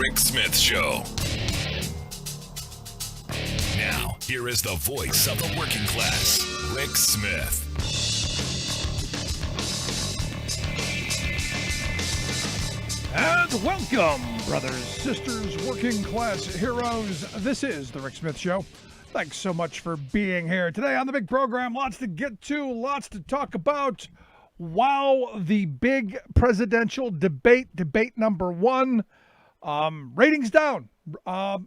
Rick Smith Show. Now, here is the voice of the working class, Rick Smith. And welcome, brothers, sisters, working class heroes. This is the Rick Smith Show. Thanks so much for being here today on the big program. Lots to get to, lots to talk about. Wow, the big presidential debate number one. Ratings down.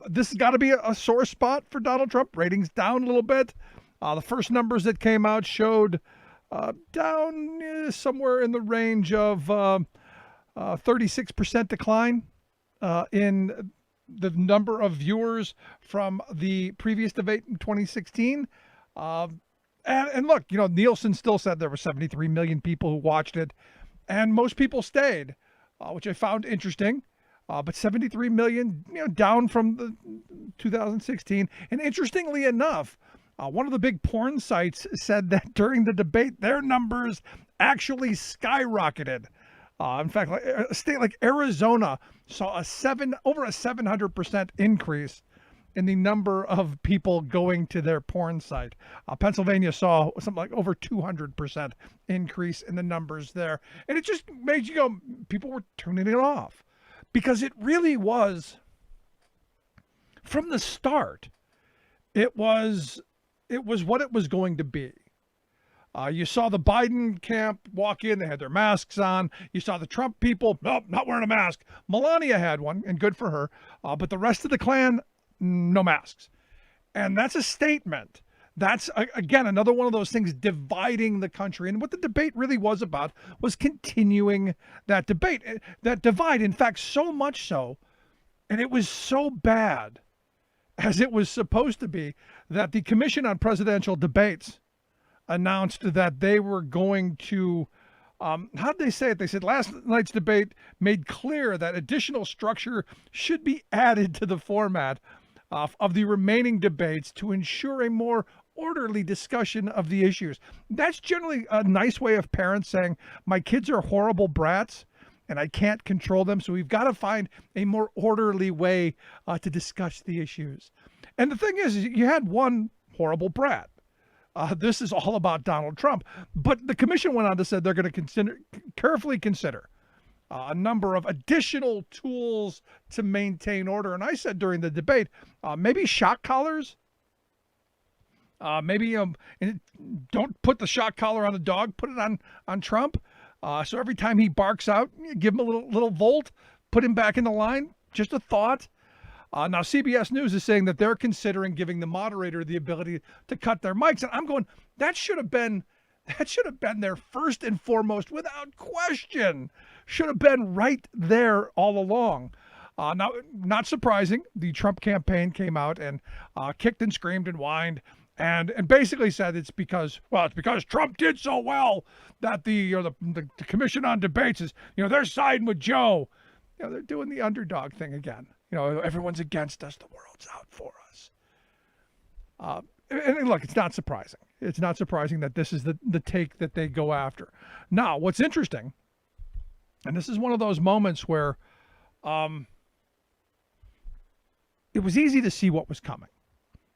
This has got to be a sore spot for Donald Trump. Ratings down a little bit. The first numbers that came out showed down somewhere in the range of 36% decline in the number of viewers from the previous debate in 2016. And look, you know, Nielsen still said there were 73 million people who watched it, and most people stayed, which I found interesting. But 73 million, you know, down from the 2016. And interestingly enough, one of the big porn sites said that during the debate, their numbers actually skyrocketed. In fact, a state like Arizona saw over a 700% increase in the number of people going to their porn site. Pennsylvania saw something like over 200% increase in the numbers there. And it just made you go, people were turning it off. Because it really was, from the start, it was what it was going to be. You saw the Biden camp walk in, they had their masks on. You saw the Trump people, nope, not wearing a mask. Melania had one, and good for her. But the rest of the Klan, no masks. And that's a statement. That's, again, another one of those things dividing the country. And what the debate really was about was continuing that debate, that divide. In fact, so much so, and it was so bad, as it was supposed to be, that the Commission on Presidential Debates announced that they were going to, how'd they say it? They said last night's debate made clear that additional structure should be added to the format of the remaining debates to ensure a more orderly discussion of the issues. That's generally a nice way of parents saying, my kids are horrible brats and I can't control them, so we've got to find a more orderly way to discuss the issues. And the thing is you had one horrible brat. This is all about Donald Trump. But the commission went on to say they're going to carefully consider a number of additional tools to maintain order. And I said during the debate, maybe shock collars. Maybe don't put the shock collar on the dog, put it on Trump. So every time he barks out, give him a little volt, put him back in the line. Just a thought. Now CBS News is saying that they're considering giving the moderator the ability to cut their mics. And I'm going, that should have been there first and foremost, without question. Should have been right there all along. Now, not surprising, the Trump campaign came out and kicked and screamed and whined. And basically said it's because Trump did so well that the Commission on Debates is, they're siding with Joe. They're doing the underdog thing again. Everyone's against us. The world's out for us. And look, it's not surprising. It's not surprising that this is the take that they go after. Now, what's interesting, and this is one of those moments where it was easy to see what was coming.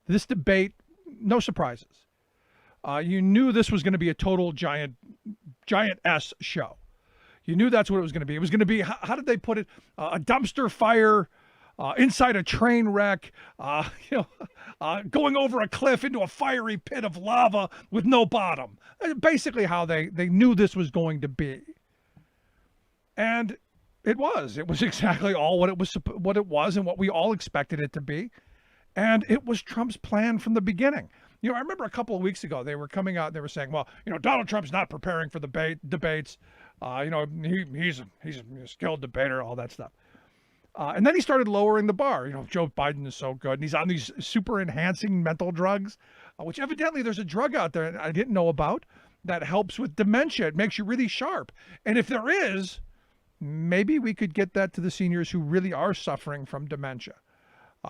This debate, no surprises. You knew this was going to be a total giant S show. You knew that's what it was going to be. It was going to be, how did they put it? A dumpster fire inside a train wreck, going over a cliff into a fiery pit of lava with no bottom. Basically how they knew this was going to be. And it was exactly all what it was and what we all expected it to be. And it was Trump's plan from the beginning. I remember a couple of weeks ago, they were coming out, they were saying, well, Donald Trump's not preparing for the debates. He's a skilled debater, all that stuff. And then he started lowering the bar. Joe Biden is so good, and he's on these super enhancing mental drugs, which evidently there's a drug out there I didn't know about that helps with dementia. It makes you really sharp. And if there is, maybe we could get that to the seniors who really are suffering from dementia.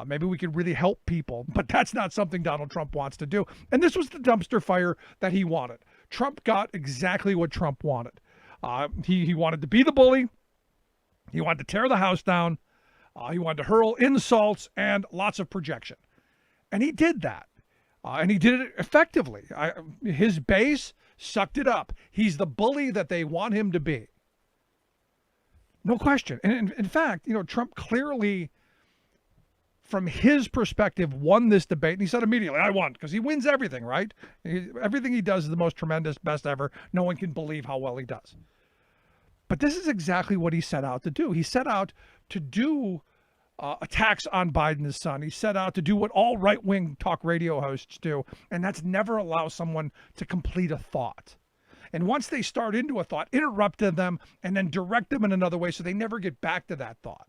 Maybe we could really help people, but that's not something Donald Trump wants to do. And this was the dumpster fire that he wanted. Trump got exactly what Trump wanted. He wanted to be the bully. He wanted to tear the house down. He wanted to hurl insults and lots of projection. And he did that. And he did it effectively. His base sucked it up. He's the bully that they want him to be. No question. And in fact, Trump clearly, from his perspective, won this debate. And he said immediately, I won, because he wins everything, right? Everything he does is the most tremendous, best ever. No one can believe how well he does. But this is exactly what he set out to do. He set out to do attacks on Biden's son. He set out to do what all right-wing talk radio hosts do, and that's never allow someone to complete a thought. And once they start into a thought, interrupt them and then direct them in another way so they never get back to that thought.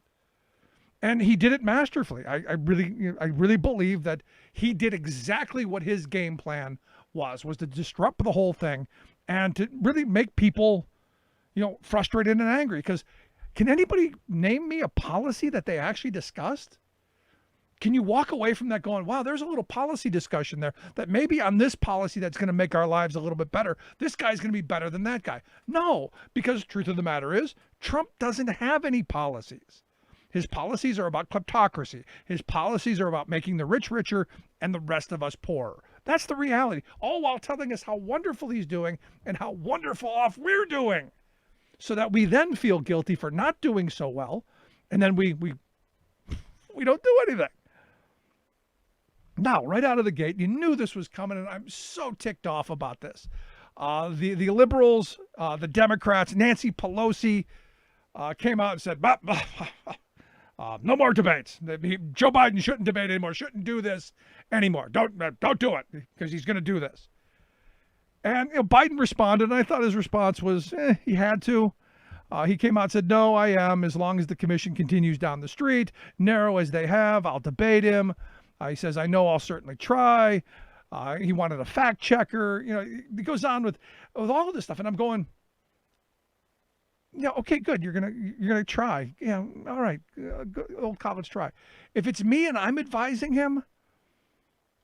And he did it masterfully. I really believe that he did exactly what his game plan was to disrupt the whole thing and to really make people, frustrated and angry. Because can anybody name me a policy that they actually discussed? Can you walk away from that going, wow, there's a little policy discussion there that maybe on this policy that's going to make our lives a little bit better, this guy's going to be better than that guy? No, because the truth of the matter is Trump doesn't have any policies. His policies are about kleptocracy. His policies are about making the rich richer and the rest of us poorer. That's the reality, all while telling us how wonderful he's doing and how wonderful off we're doing, so that we then feel guilty for not doing so well, and then we don't do anything. Now, right out of the gate, you knew this was coming, and I'm so ticked off about this. The liberals, the Democrats, Nancy Pelosi came out and said, no more debates. Joe Biden shouldn't debate anymore, shouldn't do this anymore. Don't do it, because he's going to do this. And Biden responded, and I thought his response was, he had to. He came out and said, no, I am. As long as the commission continues down the street, narrow as they have, I'll debate him. He says, I know I'll certainly try. He wanted a fact checker. He goes on with all of this stuff. And I'm going, okay, good. You're gonna try. Yeah, all right. Good old college try. If it's me and I'm advising him,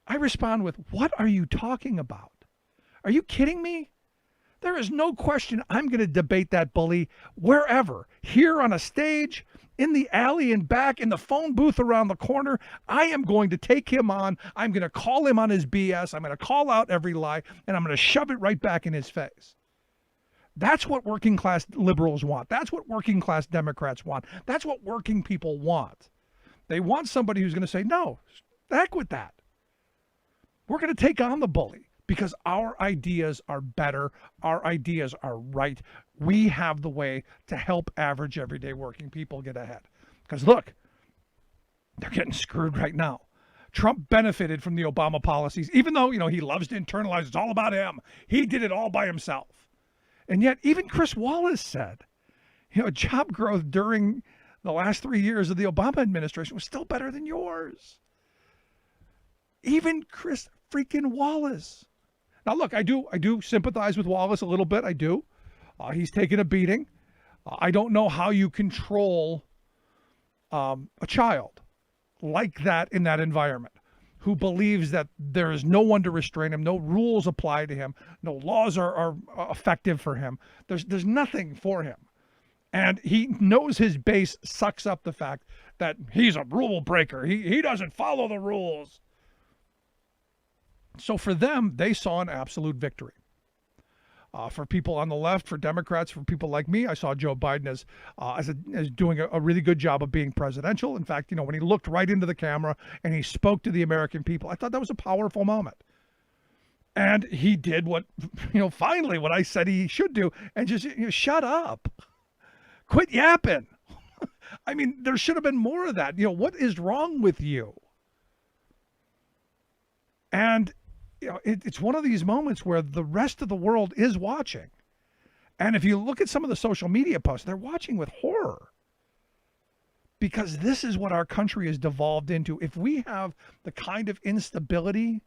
I respond with, what are you talking about? Are you kidding me? There is no question I'm going to debate that bully wherever. Here on a stage, in the alley and back, in the phone booth around the corner. I am going to take him on. I'm going to call him on his BS. I'm going to call out every lie, and I'm going to shove it right back in his face. That's what working class liberals want. That's what working class Democrats want. That's what working people want. They want somebody who's going to say, no, heck with that. We're going to take on the bully. Because our ideas are better, our ideas are right. We have the way to help average, everyday working people get ahead. Because look, they're getting screwed right now. Trump benefited from the Obama policies, even though, he loves to internalize, it's all about him. He did it all by himself. And yet, even Chris Wallace said, job growth during the last 3 years of the Obama administration was still better than yours. Even Chris freaking Wallace. Now, look, I do sympathize with Wallace a little bit. I do. He's taken a beating. I don't know how you control a child like that in that environment, who believes that there is no one to restrain him, no rules apply to him, no laws are effective for him. There's nothing for him. And he knows his base sucks up the fact that he's a rule breaker. He doesn't follow the rules. So for them, they saw an absolute victory. For people on the left, for Democrats, for people like me, I saw Joe Biden as doing a really good job of being presidential. In fact, when he looked right into the camera and he spoke to the American people, I thought that was a powerful moment. And he did what, finally what I said he should do, and just shut up. Quit yapping. I mean, there should have been more of that. What is wrong with you? And it's one of these moments where the rest of the world is watching. And if you look at some of the social media posts, they're watching with horror. Because this is what our country has devolved into. If we have the kind of instability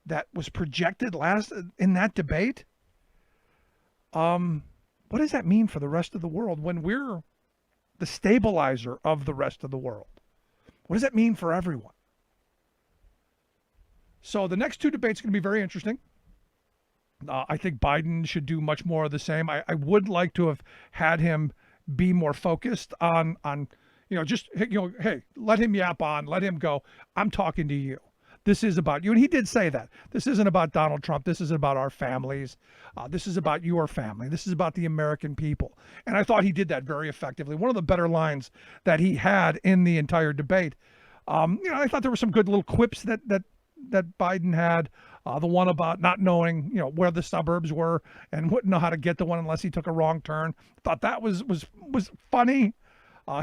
that was projected last in that debate, what does that mean for the rest of the world when we're the stabilizer of the rest of the world? What does that mean for everyone? So the next two debates are going to be very interesting. I think Biden should do much more of the same. I would like to have had him be more focused on just, hey, let him yap on, let him go. I'm talking to you. This is about you. And he did say that. This isn't about Donald Trump. This isn't about our families. This is about your family. This is about the American people. And I thought he did that very effectively. One of the better lines that he had in the entire debate. I thought there were some good little quips that Biden had. The one about not knowing, where the suburbs were and wouldn't know how to get to one unless he took a wrong turn. Thought that was funny.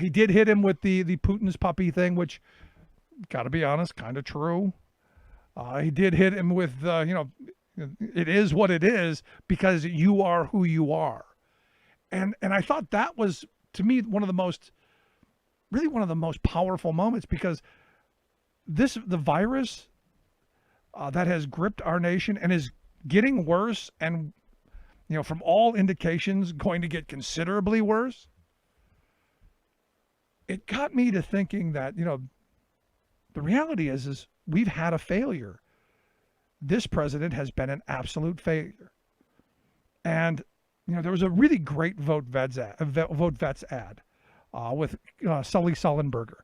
He did hit him with the Putin's puppy thing, which, got to be honest, kind of true. He did hit him with, it is what it is because you are who you are. And I thought that was, to me, one of the most powerful moments, because the virus that has gripped our nation and is getting worse and, from all indications, going to get considerably worse. It got me to thinking that, the reality is we've had a failure. This president has been an absolute failure. And, there was a really great Vote Vets ad with Sully Sullenberger.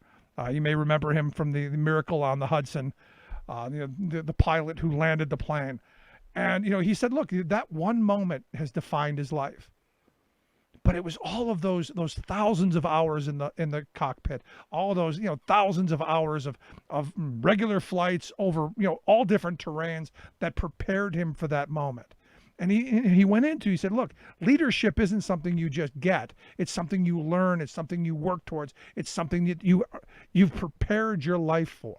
You may remember him from the Miracle on the Hudson, the pilot who landed the plane. And, he said, look, that one moment has defined his life. But it was all of those thousands of hours in the cockpit, all those, thousands of hours of regular flights over, all different terrains that prepared him for that moment. And he said, look, leadership isn't something you just get. It's something you learn. It's something you work towards. It's something that you've prepared your life for.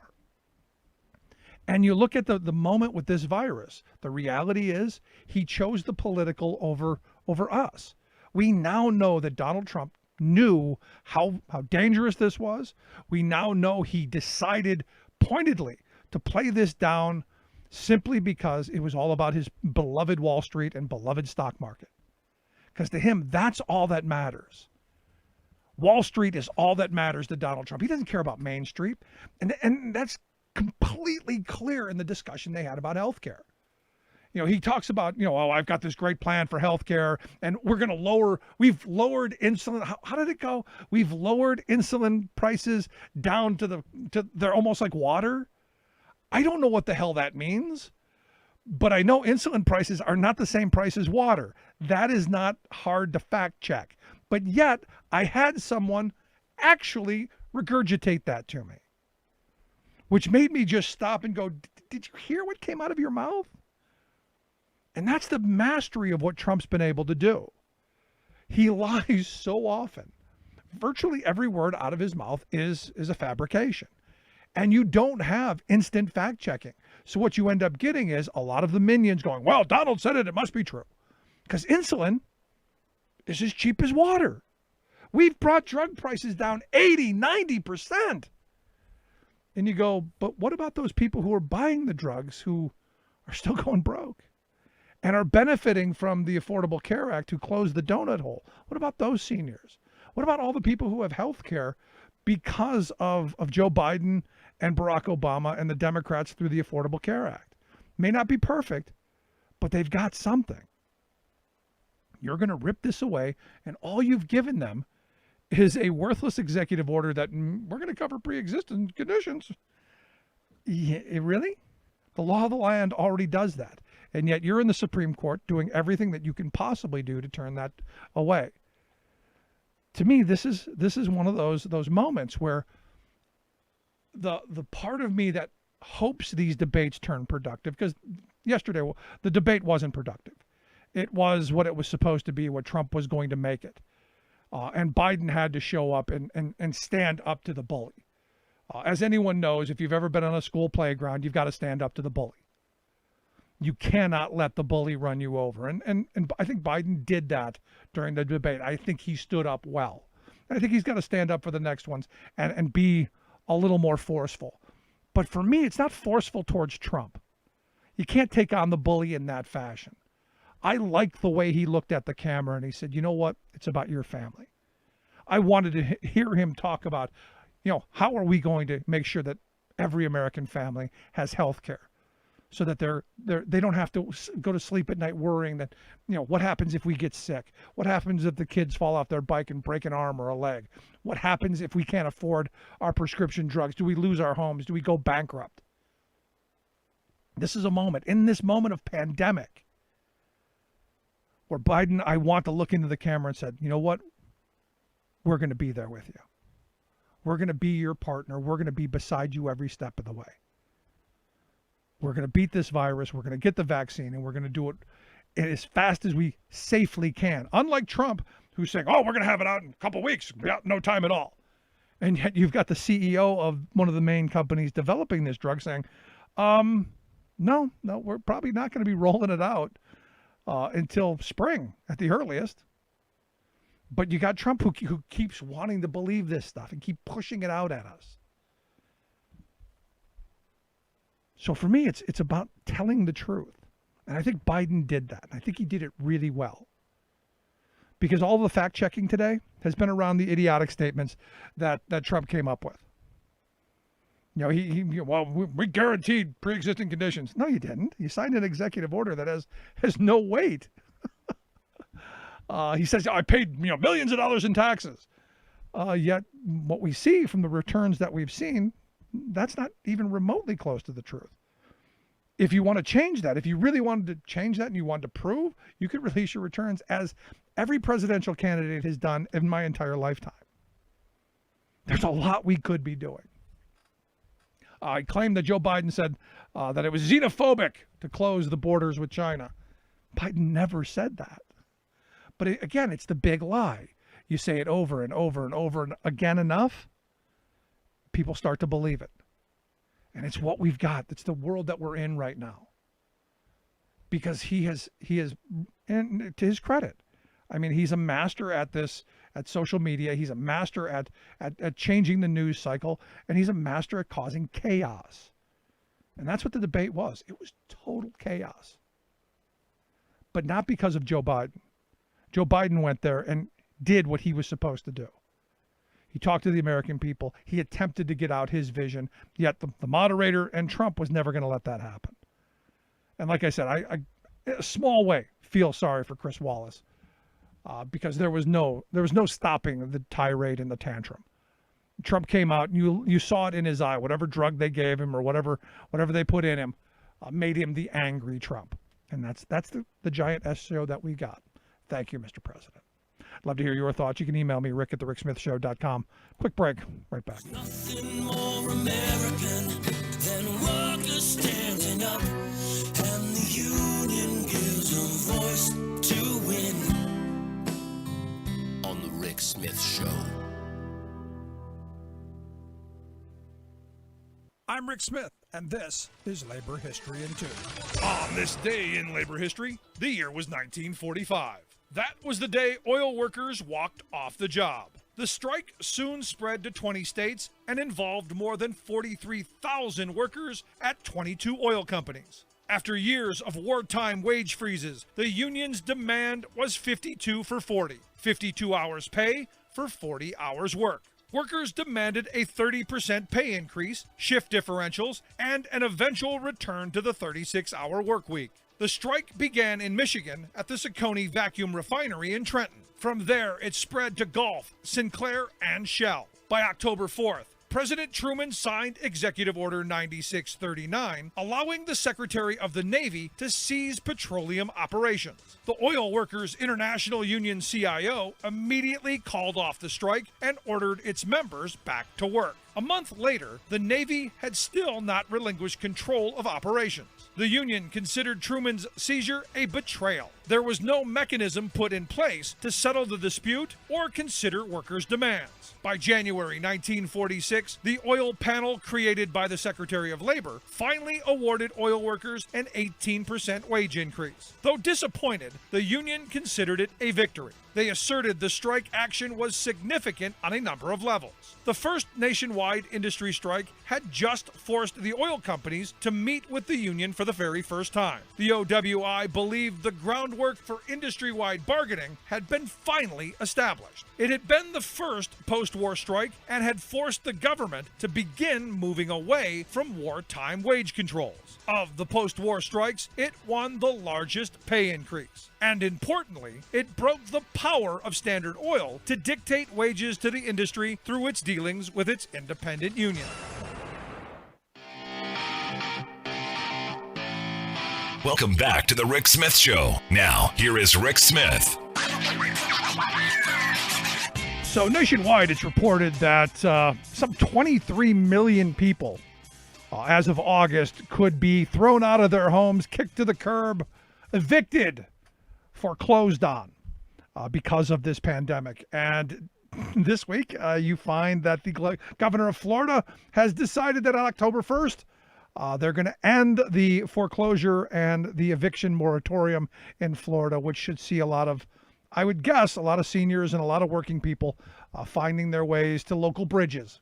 And you look at the moment with this virus, the reality is he chose the political over us. We now know that Donald Trump knew how dangerous this was. We now know he decided pointedly to play this down simply because it was all about his beloved Wall Street and beloved stock market. Because to him, that's all that matters. Wall Street is all that matters to Donald Trump. He doesn't care about Main Street. And that's completely clear in the discussion they had about health care. He talks about, I've got this great plan for healthcare and we've lowered insulin. How did it go? We've lowered insulin prices down to they're almost like water. I don't know what the hell that means, but I know insulin prices are not the same price as water. That is not hard to fact check. But yet I had someone actually regurgitate that to me, which made me just stop and go, did you hear what came out of your mouth? And that's the mastery of what Trump's been able to do. He lies so often. Virtually every word out of his mouth is a fabrication. And you don't have instant fact checking. So what you end up getting is a lot of the minions going, well, Donald said it must be true. Because insulin is as cheap as water. We've brought drug prices down 80, 90%. And you go, but what about those people who are buying the drugs who are still going broke and are benefiting from the Affordable Care Act who closed the donut hole? What about those seniors? What about all the people who have health care because of Joe Biden and Barack Obama and the Democrats through the Affordable Care Act? May not be perfect, but they've got something. You're going to rip this away, and all you've given them is a worthless executive order that we're going to cover pre-existing conditions. Yeah, really? The law of the land already does that. And yet you're in the Supreme Court doing everything that you can possibly do to turn that away. To me, this is one of those moments where the part of me that hopes these debates turn productive, because yesterday the debate wasn't productive. It was what it was supposed to be, what Trump was going to make it. And Biden had to show up and stand up to the bully. As anyone knows, if you've ever been on a school playground, you've got to stand up to the bully. You cannot let the bully run you over. And I think Biden did that during the debate. I think he stood up well. And I think he's got to stand up for the next ones and be a little more forceful. But for me, it's not forceful towards Trump. You can't take on the bully in that fashion. I liked the way he looked at the camera and he said, you know what? It's about your family. I wanted to hear him talk about, how are we going to make sure that every American family has health care? so that they don't have to go to sleep at night worrying that, what happens if we get sick? What happens if the kids fall off their bike and break an arm or a leg? What happens if we can't afford our prescription drugs? Do we lose our homes? Do we go bankrupt? This is a moment, in this moment of pandemic, where Biden, I want to look into the camera and said, you know what? We're going to be there with you. We're going to be your partner. We're going to be beside you every step of the way. We're going to beat this virus. We're going to get the vaccine, and we're going to do it as fast as we safely can. Unlike Trump, who's saying, oh, we're going to have it out in a couple of weeks. No time at all. And yet you've got the CEO of one of the main companies developing this drug saying, no, we're probably not going to be rolling it out until spring at the earliest. But you got Trump who keeps wanting to believe this stuff and keep pushing it out at us. So for me, it's about telling the truth. And I think Biden did that. And I think he did it really well. Because all the fact checking today has been around the idiotic statements that Trump came up with. We guaranteed pre-existing conditions. No, you didn't. You signed an executive order that has no weight. He says, I paid millions of dollars in taxes. Yet what we see from the returns that we've seen, that's not even remotely close to the truth. If you want to change that, if you really wanted to change that and you wanted to prove, you could release your returns as every presidential candidate has done in my entire lifetime. There's a lot we could be doing. I claim that Joe Biden said that it was xenophobic to close the borders with China. Biden never said that. But again, it's the big lie. You say it over and over and over and again enough, people start to believe it. And it's what we've got. It's the world that we're in right now. Because he has, and to his credit, I mean, he's a master at this, at social media. He's a master at changing the news cycle, and he's a master at causing chaos. And that's what the debate was. It was total chaos. But not because of Joe Biden. Joe Biden went there and did what he was supposed to do. He talked to the American people. He attempted to get out his vision, yet the moderator and Trump was never going to let that happen. And like I said, I in a small way feel sorry for Chris Wallace because there was no stopping the tirade and the tantrum. Trump came out, and you saw it in his eye. Whatever drug they gave him or whatever they put in him made him the angry Trump. And that's the giant S show that we got. Thank you, Mr. President. I'd love to hear your thoughts. You can email me, rick@thericksmithshow.com. Quick break. Right back. Nothing more American than workers standing up, and the union gives a voice to win. On the Rick Smith Show. I'm Rick Smith, and this is Labor History in 2. On this day in labor history, the year was 1945. That was the day oil workers walked off the job. The strike soon spread to 20 states and involved more than 43,000 workers at 22 oil companies. After years of wartime wage freezes, the union's demand was 52 for 40, 52 hours pay for 40 hours work. Workers demanded a 30% pay increase, shift differentials, and an eventual return to the 36-hour work week. The strike began in Michigan at the Saccone Vacuum Refinery in Trenton. From there, it spread to Gulf, Sinclair, and Shell. By October 4th, President Truman signed Executive Order 9639, allowing the Secretary of the Navy to seize petroleum operations. The Oil Workers International Union CIO immediately called off the strike and ordered its members back to work. A month later, the Navy had still not relinquished control of operations. The Union considered Truman's seizure a betrayal. There was no mechanism put in place to settle the dispute or consider workers' demands. By January 1946, the oil panel created by the Secretary of Labor finally awarded oil workers an 18% wage increase. Though disappointed, the Union considered it a victory. They asserted the strike action was significant on a number of levels. The first nationwide industry strike had just forced the oil companies to meet with the union for the very first time. The OWI believed the groundwork for industry-wide bargaining had been finally established. It had been the first post-war strike and had forced the government to begin moving away from wartime wage controls. Of the post-war strikes, it won the largest pay increase. And importantly, it broke the power of Standard Oil to dictate wages to the industry through its dealings with its independent union. Welcome back to the Rick Smith Show. Now, here is Rick Smith. So nationwide, it's reported that some 23 million people, as of August, could be thrown out of their homes, kicked to the curb, evicted, foreclosed on because of this pandemic. And this week, you find that the governor of Florida has decided that on October 1st, they're going to end the foreclosure and the eviction moratorium in Florida, which should see a lot of, I would guess, a lot of seniors and a lot of working people finding their ways to local bridges.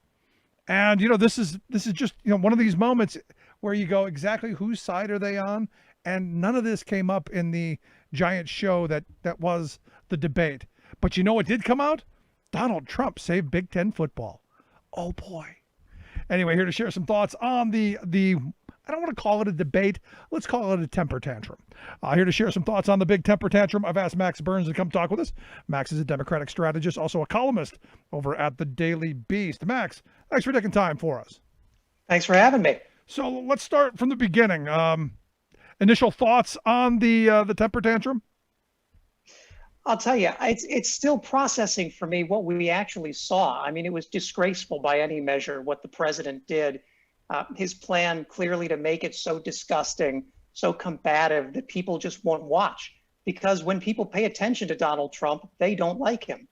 And, this is just, one of these moments where you go, exactly whose side are they on? And none of this came up in the giant show that was the debate. But what did come out? Donald Trump saved Big Ten football. Oh, boy. Anyway, here to share some thoughts on the I don't want to call it a debate. Let's call it a temper tantrum. Here to share some thoughts on the big temper tantrum, I've asked Max Burns to come talk with us. Max is a Democratic strategist, also a columnist over at the Daily Beast. Max, thanks for taking time for us. Thanks for having me. So let's start from the beginning. Initial thoughts on the temper tantrum? I'll tell you, it's still processing for me what we actually saw. I mean, it was disgraceful by any measure what the president did. His plan clearly to make it so disgusting, so combative that people just won't watch. Because when people pay attention to Donald Trump, they don't like him.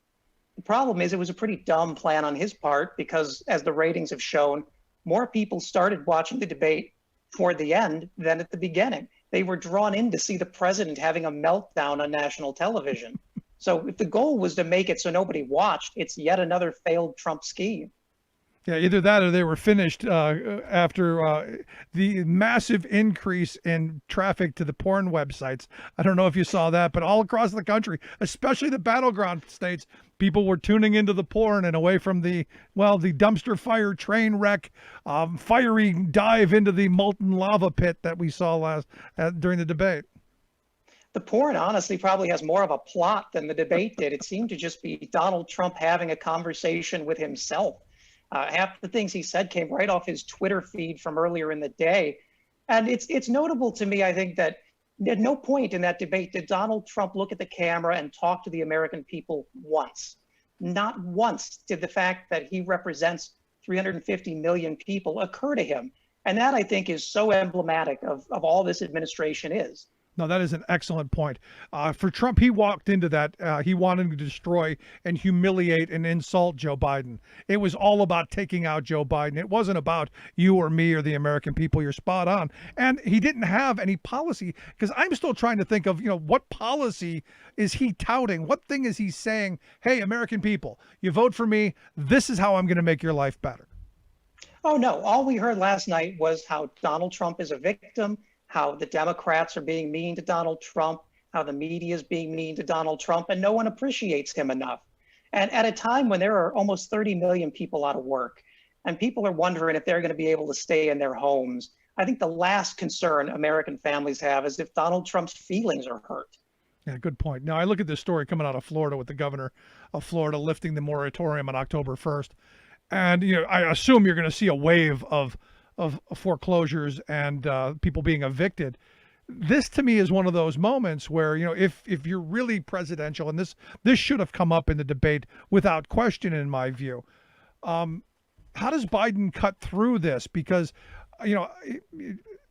The problem is it was a pretty dumb plan on his part because, as the ratings have shown, more people started watching the debate toward the end than at the beginning. They were drawn in to see the president having a meltdown on national television. So if the goal was to make it so nobody watched, it's yet another failed Trump scheme. Yeah, either that or they were finished after the massive increase in traffic to the porn websites. I don't know if you saw that, but all across the country, especially the battleground states, people were tuning into the porn and away from the dumpster fire, train wreck, fiery dive into the molten lava pit that we saw during the debate. The porn, honestly, probably has more of a plot than the debate did. It seemed to just be Donald Trump having a conversation with himself. Half the things he said came right off his Twitter feed from earlier in the day. And it's notable to me, I think, that at no point in that debate did Donald Trump look at the camera and talk to the American people once. Not once did the fact that he represents 350 million people occur to him. And that, I think, is so emblematic of all this administration is. No, that is an excellent point. For Trump, he walked into that. He wanted to destroy and humiliate and insult Joe Biden. It was all about taking out Joe Biden. It wasn't about you or me or the American people. You're spot on. And he didn't have any policy, because I'm still trying to think of, what policy is he touting? What thing is he saying? Hey, American people, you vote for me. This is how I'm going to make your life better. Oh, no. All we heard last night was how Donald Trump is a victim, how the Democrats are being mean to Donald Trump, how the media is being mean to Donald Trump, and no one appreciates him enough. And at a time when there are almost 30 million people out of work, and people are wondering if they're going to be able to stay in their homes, I think the last concern American families have is if Donald Trump's feelings are hurt. Yeah, good point. Now, I look at this story coming out of Florida with the governor of Florida lifting the moratorium on October 1st. And, I assume you're going to see a wave of foreclosures and people being evicted. This to me is one of those moments where, if you're really presidential, and this should have come up in the debate without question, in my view, how does Biden cut through this? Because,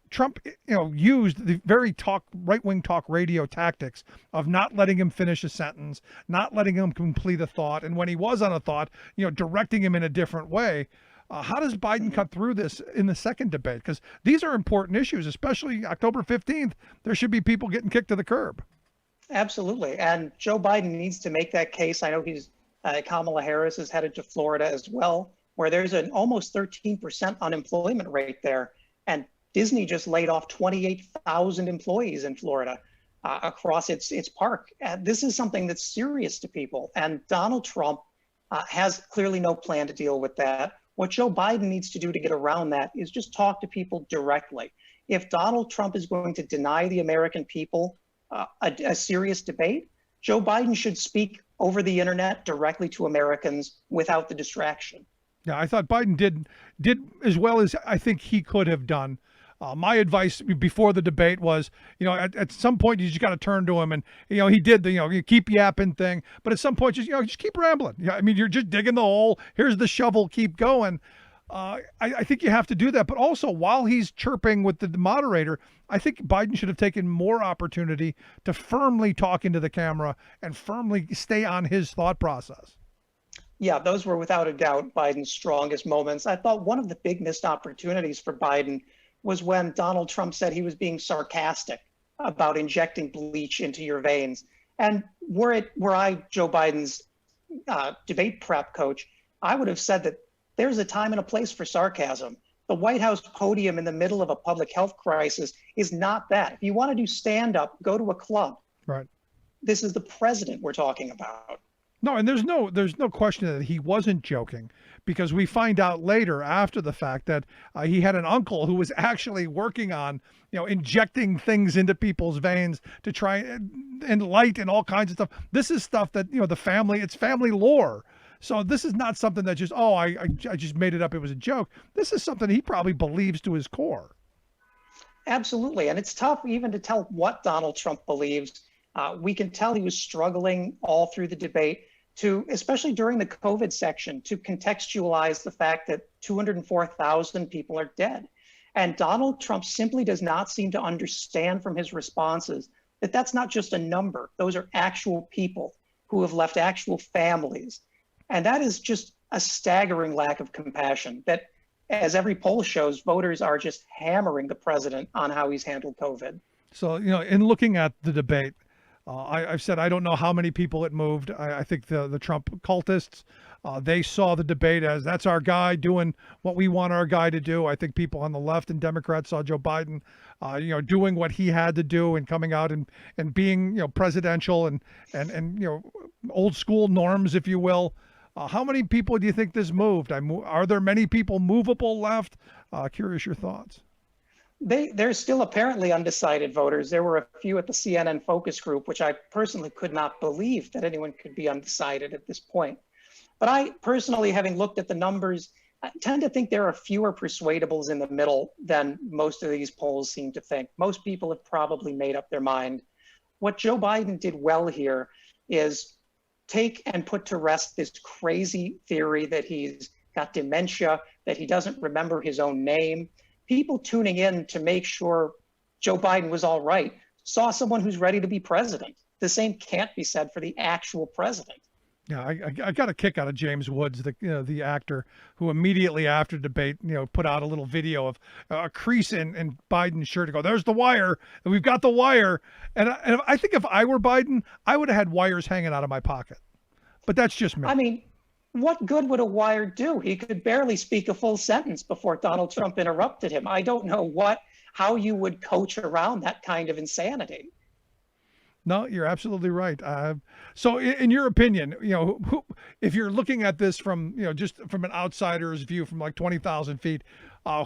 Trump, used the very right-wing talk radio tactics of not letting him finish a sentence, not letting him complete a thought. And when he was on a thought, directing him in a different way. How does Biden cut through this in the second debate? Because these are important issues, especially October 15th. There should be people getting kicked to the curb. Absolutely. And Joe Biden needs to make that case. I know Kamala Harris is headed to Florida as well, where there's an almost 13% unemployment rate there. And Disney just laid off 28,000 employees in Florida across its park. And this is something that's serious to people. And Donald Trump has clearly no plan to deal with that. What Joe Biden needs to do to get around that is just talk to people directly. If Donald Trump is going to deny the American people a serious debate, Joe Biden should speak over the internet directly to Americans without the distraction. Yeah, I thought Biden did as well as I think he could have done. My advice before the debate was, at some point you just got to turn to him, and he did the you keep yapping thing, but at some point just keep rambling. Yeah, I mean you're just digging the hole. Here's the shovel. Keep going. I think you have to do that, but also while he's chirping with the moderator, I think Biden should have taken more opportunity to firmly talk into the camera and firmly stay on his thought process. Yeah, those were without a doubt Biden's strongest moments. I thought one of the big missed opportunities for Biden was when Donald Trump said he was being sarcastic about injecting bleach into your veins. And were I Joe Biden's debate prep coach, I would have said that there's a time and a place for sarcasm. The White House podium in the middle of a public health crisis is not that. If you want to do stand up, go to a club. Right. This is the president we're talking about. No, and there's no question that he wasn't joking, because we find out later after the fact that he had an uncle who was actually working on, injecting things into people's veins to try and light and all kinds of stuff. This is stuff that, it's family lore. So this is not something that just, I just made it up. It was a joke. This is something he probably believes to his core. Absolutely. And it's tough even to tell what Donald Trump believes. We can tell he was struggling all through the debate especially during the COVID section, to contextualize the fact that 204,000 people are dead. And Donald Trump simply does not seem to understand from his responses that that's not just a number. Those are actual people who have left actual families. And that is just a staggering lack of compassion that, as every poll shows, voters are just hammering the president on how he's handled COVID. So, in looking at the debate, I've said I don't know how many people it moved. I think the Trump cultists, they saw the debate as that's our guy doing what we want our guy to do. I think people on the left and Democrats saw Joe Biden, doing what he had to do and coming out and being, presidential and old school norms, if you will. How many people do you think this moved? Are there many people movable left? Curious your thoughts. They're still apparently undecided voters. There were a few at the CNN focus group, which I personally could not believe that anyone could be undecided at this point. But I personally, having looked at the numbers, I tend to think there are fewer persuadables in the middle than most of these polls seem to think. Most people have probably made up their mind. What Joe Biden did well here is take and put to rest this crazy theory that he's got dementia, that he doesn't remember his own name. People tuning in to make sure Joe Biden was all right saw someone who's ready to be president. The same can't be said for the actual president. Yeah, I got a kick out of James Woods, the actor, who immediately after debate, put out a little video of a crease in Biden's shirt to go, there's the wire, and we've got the wire. And I think if I were Biden, I would have had wires hanging out of my pocket. But that's just me. I mean, what good would a wire do? He could barely speak a full sentence before Donald Trump interrupted him. I don't know how you would coach around that kind of insanity. No, you're absolutely right. So in your opinion, if you're looking at this from, just from an outsider's view from like 20,000 feet,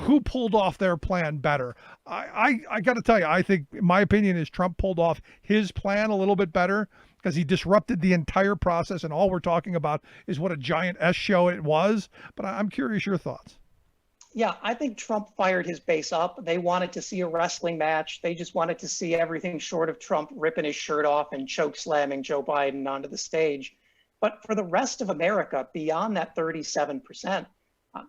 who pulled off their plan better? I got to tell you, I think my opinion is Trump pulled off his plan a little bit better, because he disrupted the entire process, and all we're talking about is what a giant S show it was. But I'm curious your thoughts. Yeah, I think Trump fired his base up. They wanted to see a wrestling match. They just wanted to see everything short of Trump ripping his shirt off and choke slamming Joe Biden onto the stage. But for the rest of America, beyond that 37%,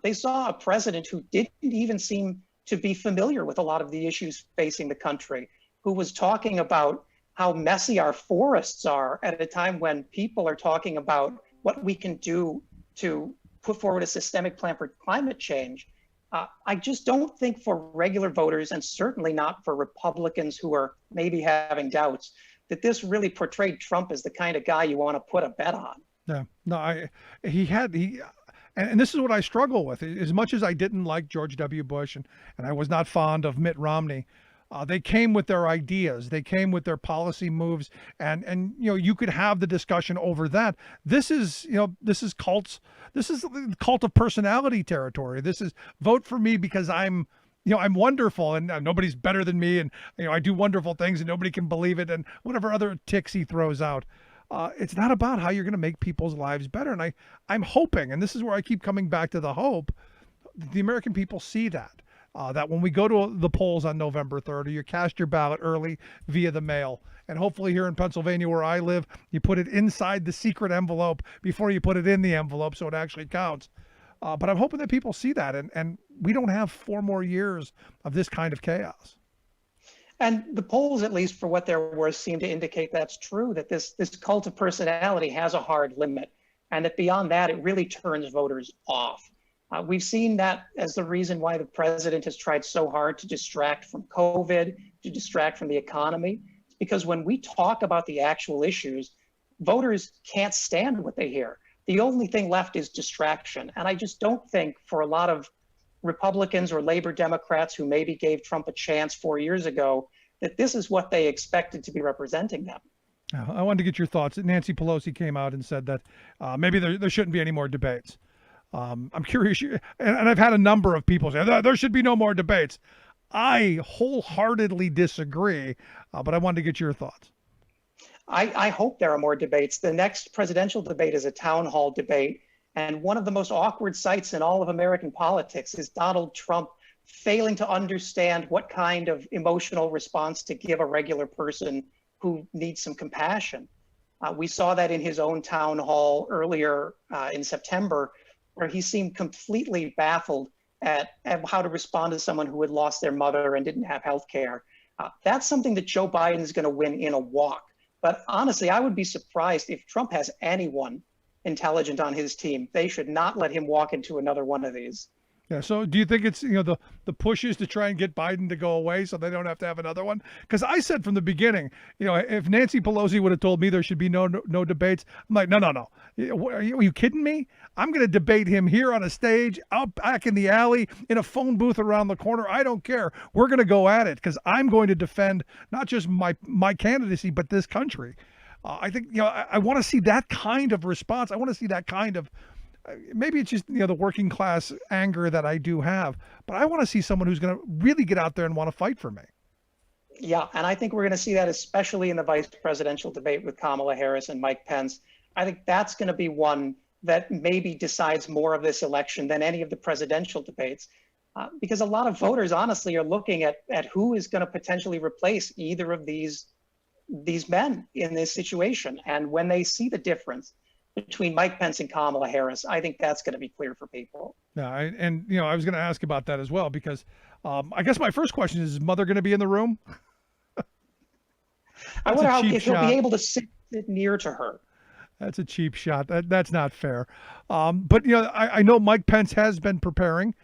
they saw a president who didn't even seem to be familiar with a lot of the issues facing the country, who was talking about how messy our forests are at a time when people are talking about what we can do to put forward a systemic plan for climate change. I just don't think for regular voters, and certainly not for Republicans who are maybe having doubts, that this really portrayed Trump as the kind of guy you want to put a bet on. Yeah, no, and this is what I struggle with. As much as I didn't like George W. Bush and I was not fond of Mitt Romney, they came with their ideas. They came with their policy moves, and you could have the discussion over that. This is cults. This is cult of personality territory. This is vote for me because I'm wonderful and nobody's better than me, and I do wonderful things and nobody can believe it, and whatever other ticks he throws out. It's not about how you're going to make people's lives better. And I'm hoping, and this is where I keep coming back to the hope, the American people see that when we go to the polls on November 3rd, or you cast your ballot early via the mail, and hopefully here in Pennsylvania where I live, you put it inside the secret envelope before you put it in the envelope so it actually counts. But I'm hoping that people see that, and we don't have 4 more years of this kind of chaos. And the polls, at least for what they're worth, seem to indicate that's true, that this cult of personality has a hard limit, and that beyond that, it really turns voters off. We've seen that as the reason why the president has tried so hard to distract from COVID, to distract from the economy. It's because when we talk about the actual issues, voters can't stand what they hear. The only thing left is distraction. And I just don't think for a lot of Republicans or Labor Democrats who maybe gave Trump a chance 4 years ago, that this is what they expected to be representing them. I wanted to get your thoughts. Nancy Pelosi came out and said that maybe there shouldn't be any more debates. I'm curious, and I've had a number of people say there should be no more debates. I wholeheartedly disagree, but I wanted to get your thoughts. I hope there are more debates. The next presidential debate is a town hall debate. And one of the most awkward sights in all of American politics is Donald Trump failing to understand what kind of emotional response to give a regular person who needs some compassion. We saw that in his own town hall earlier in September, where he seemed completely baffled at how to respond to someone who had lost their mother and didn't have health care. That's something that Joe Biden is going to win in a walk. But honestly, I would be surprised if Trump has anyone intelligent on his team. They should not let him walk into another one of these. Yeah. So do you think it's, the pushes to try and get Biden to go away so they don't have to have another one? Because I said from the beginning, if Nancy Pelosi would have told me there should be no debates, I'm like, no. Are you kidding me? I'm going to debate him here on a stage, out back in the alley, in a phone booth around the corner. I don't care. We're going to go at it because I'm going to defend not just my candidacy, but this country. I think, I want to see that kind of response. I want to see that kind of, maybe it's just, the working class anger that I do have, but I want to see someone who's going to really get out there and want to fight for me. Yeah, and I think we're going to see that especially in the vice presidential debate with Kamala Harris and Mike Pence. I think that's going to be one that maybe decides more of this election than any of the presidential debates, because a lot of voters honestly are looking at who is going to potentially replace either of these men in this situation. And when they see the difference between Mike Pence and Kamala Harris, I think that's going to be clear for people. Yeah, I was going to ask about that as well, because I guess my first question is Mother going to be in the room? I wonder if he'll be able to sit near to her. That's a cheap shot. That's not fair. But I know Mike Pence has been preparing.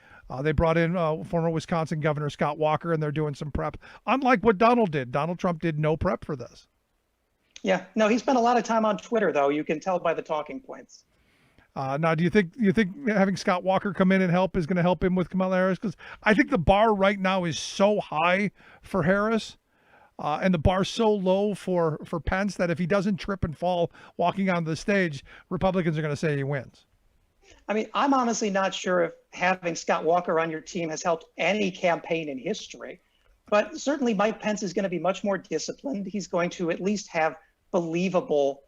They brought in former Wisconsin Governor Scott Walker, and they're doing some prep. Unlike what Donald did. Donald Trump did no prep for this. Yeah, no, he spent a lot of time on Twitter, though. You can tell by the talking points. Now, do you think having Scott Walker come in and help is going to help him with Kamala Harris? Because I think the bar right now is so high for Harris, and the bar so low for Pence that if he doesn't trip and fall walking on the stage, Republicans are going to say he wins. I mean, I'm honestly not sure if having Scott Walker on your team has helped any campaign in history, but certainly Mike Pence is going to be much more disciplined. He's going to at least have believable,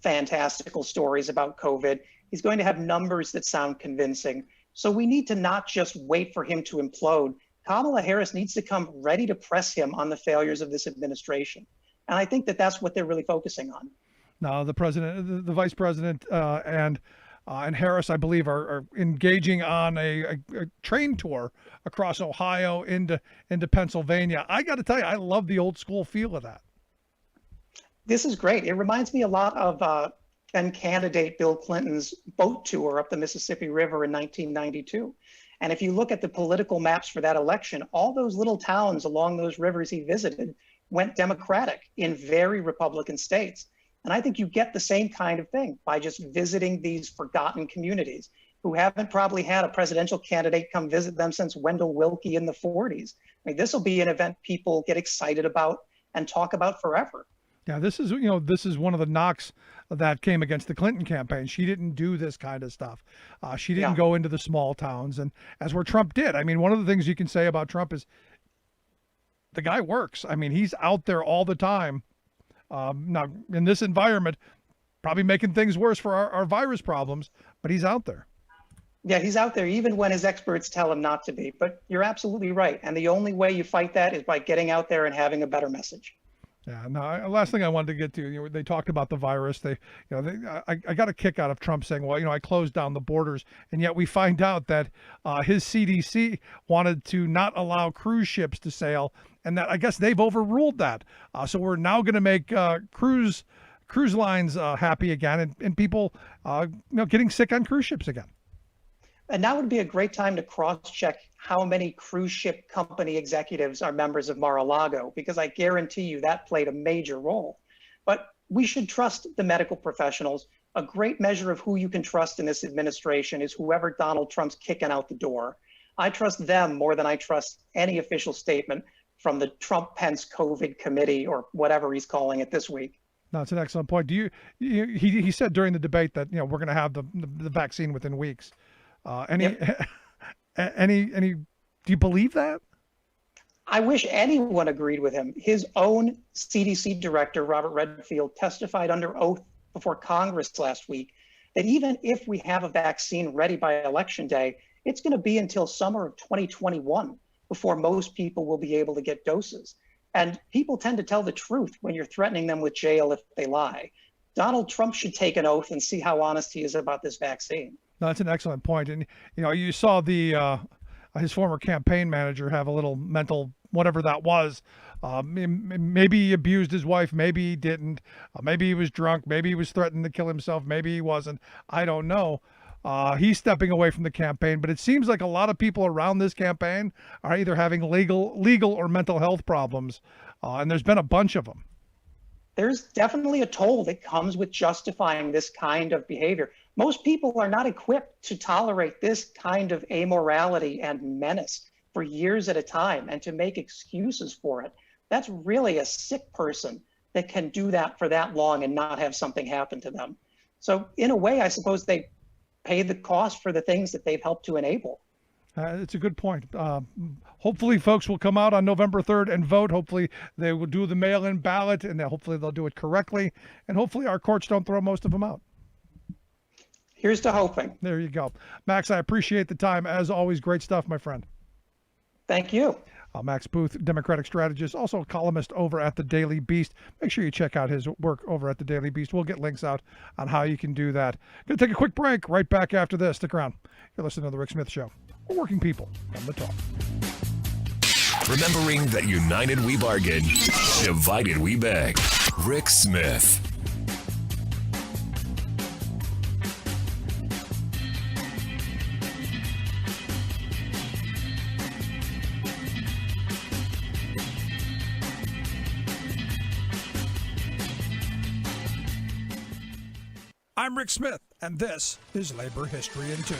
fantastical stories about COVID. He's going to have numbers that sound convincing. So we need to not just wait for him to implode. Kamala Harris needs to come ready to press him on the failures of this administration. And I think that that's what they're really focusing on. Now, the president, the vice president, and Harris, I believe, are engaging on a train tour across Ohio into Pennsylvania. I got to tell you, I love the old school feel of that. This is great. It reminds me a lot of then candidate Bill Clinton's boat tour up the Mississippi River in 1992. And if you look at the political maps for that election, all those little towns along those rivers he visited went Democratic in very Republican states. And I think you get the same kind of thing by just visiting these forgotten communities who haven't probably had a presidential candidate come visit them since Wendell Willkie in the 40s. I mean, this will be an event people get excited about and talk about forever. Yeah, this is one of the knocks that came against the Clinton campaign. She didn't do this kind of stuff. She didn't go into the small towns, and as where Trump did. I mean, one of the things you can say about Trump is the guy works. I mean, he's out there all the time. Now, in this environment, probably making things worse for our virus problems, but he's out there. Yeah, he's out there even when his experts tell him not to be. But you're absolutely right. And the only way you fight that is by getting out there and having a better message. Yeah. Now, last thing I wanted to get to, they talked about the virus. I got a kick out of Trump saying, well, I closed down the borders, and yet we find out that his CDC wanted to not allow cruise ships to sail, and that I guess they've overruled that. So we're now going to make cruise lines happy again, and people, getting sick on cruise ships again. And now would be a great time to cross-check how many cruise ship company executives are members of Mar-a-Lago, because I guarantee you that played a major role. But we should trust the medical professionals. A great measure of who you can trust in this administration is whoever Donald Trump's kicking out the door. I trust them more than I trust any official statement from the Trump-Pence COVID committee or whatever he's calling it this week. No, it's an excellent point. He said during the debate that we're going to have the vaccine within weeks. Do you believe that? I wish anyone agreed with him. His own CDC director, Robert Redfield, testified under oath before Congress last week that even if we have a vaccine ready by election day, it's going to be until summer of 2021 before most people will be able to get doses. And people tend to tell the truth when you're threatening them with jail if they lie. Donald Trump should take an oath and see how honest he is about this vaccine. No, that's an excellent point. And, you saw his former campaign manager have a little mental, whatever that was. Maybe he abused his wife. Maybe he didn't. Maybe he was drunk. Maybe he was threatening to kill himself. Maybe he wasn't. I don't know. He's stepping away from the campaign, but it seems like a lot of people around this campaign are either having legal or mental health problems. And there's been a bunch of them. There's definitely a toll that comes with justifying this kind of behavior. Most people are not equipped to tolerate this kind of amorality and menace for years at a time and to make excuses for it. That's really a sick person that can do that for that long and not have something happen to them. So in a way, I suppose they pay the cost for the things that they've helped to enable. It's a good point. Hopefully folks will come out on November 3rd and vote. Hopefully they will do the mail-in ballot, and hopefully they'll do it correctly. And hopefully our courts don't throw most of them out. Here's to hoping. There you go. Max, I appreciate the time. As always, great stuff, my friend. Thank you. Max Booth, Democratic strategist, also a columnist over at the Daily Beast. Make sure you check out his work over at the Daily Beast. We'll get links out on how you can do that. Going to take a quick break. Right back after this. Stick around. You're listening to The Rick Smith Show. For working people on the talk. Remembering that united we bargain, divided we beg. Rick Smith. I'm Rick Smith, and this is Labor History in 2.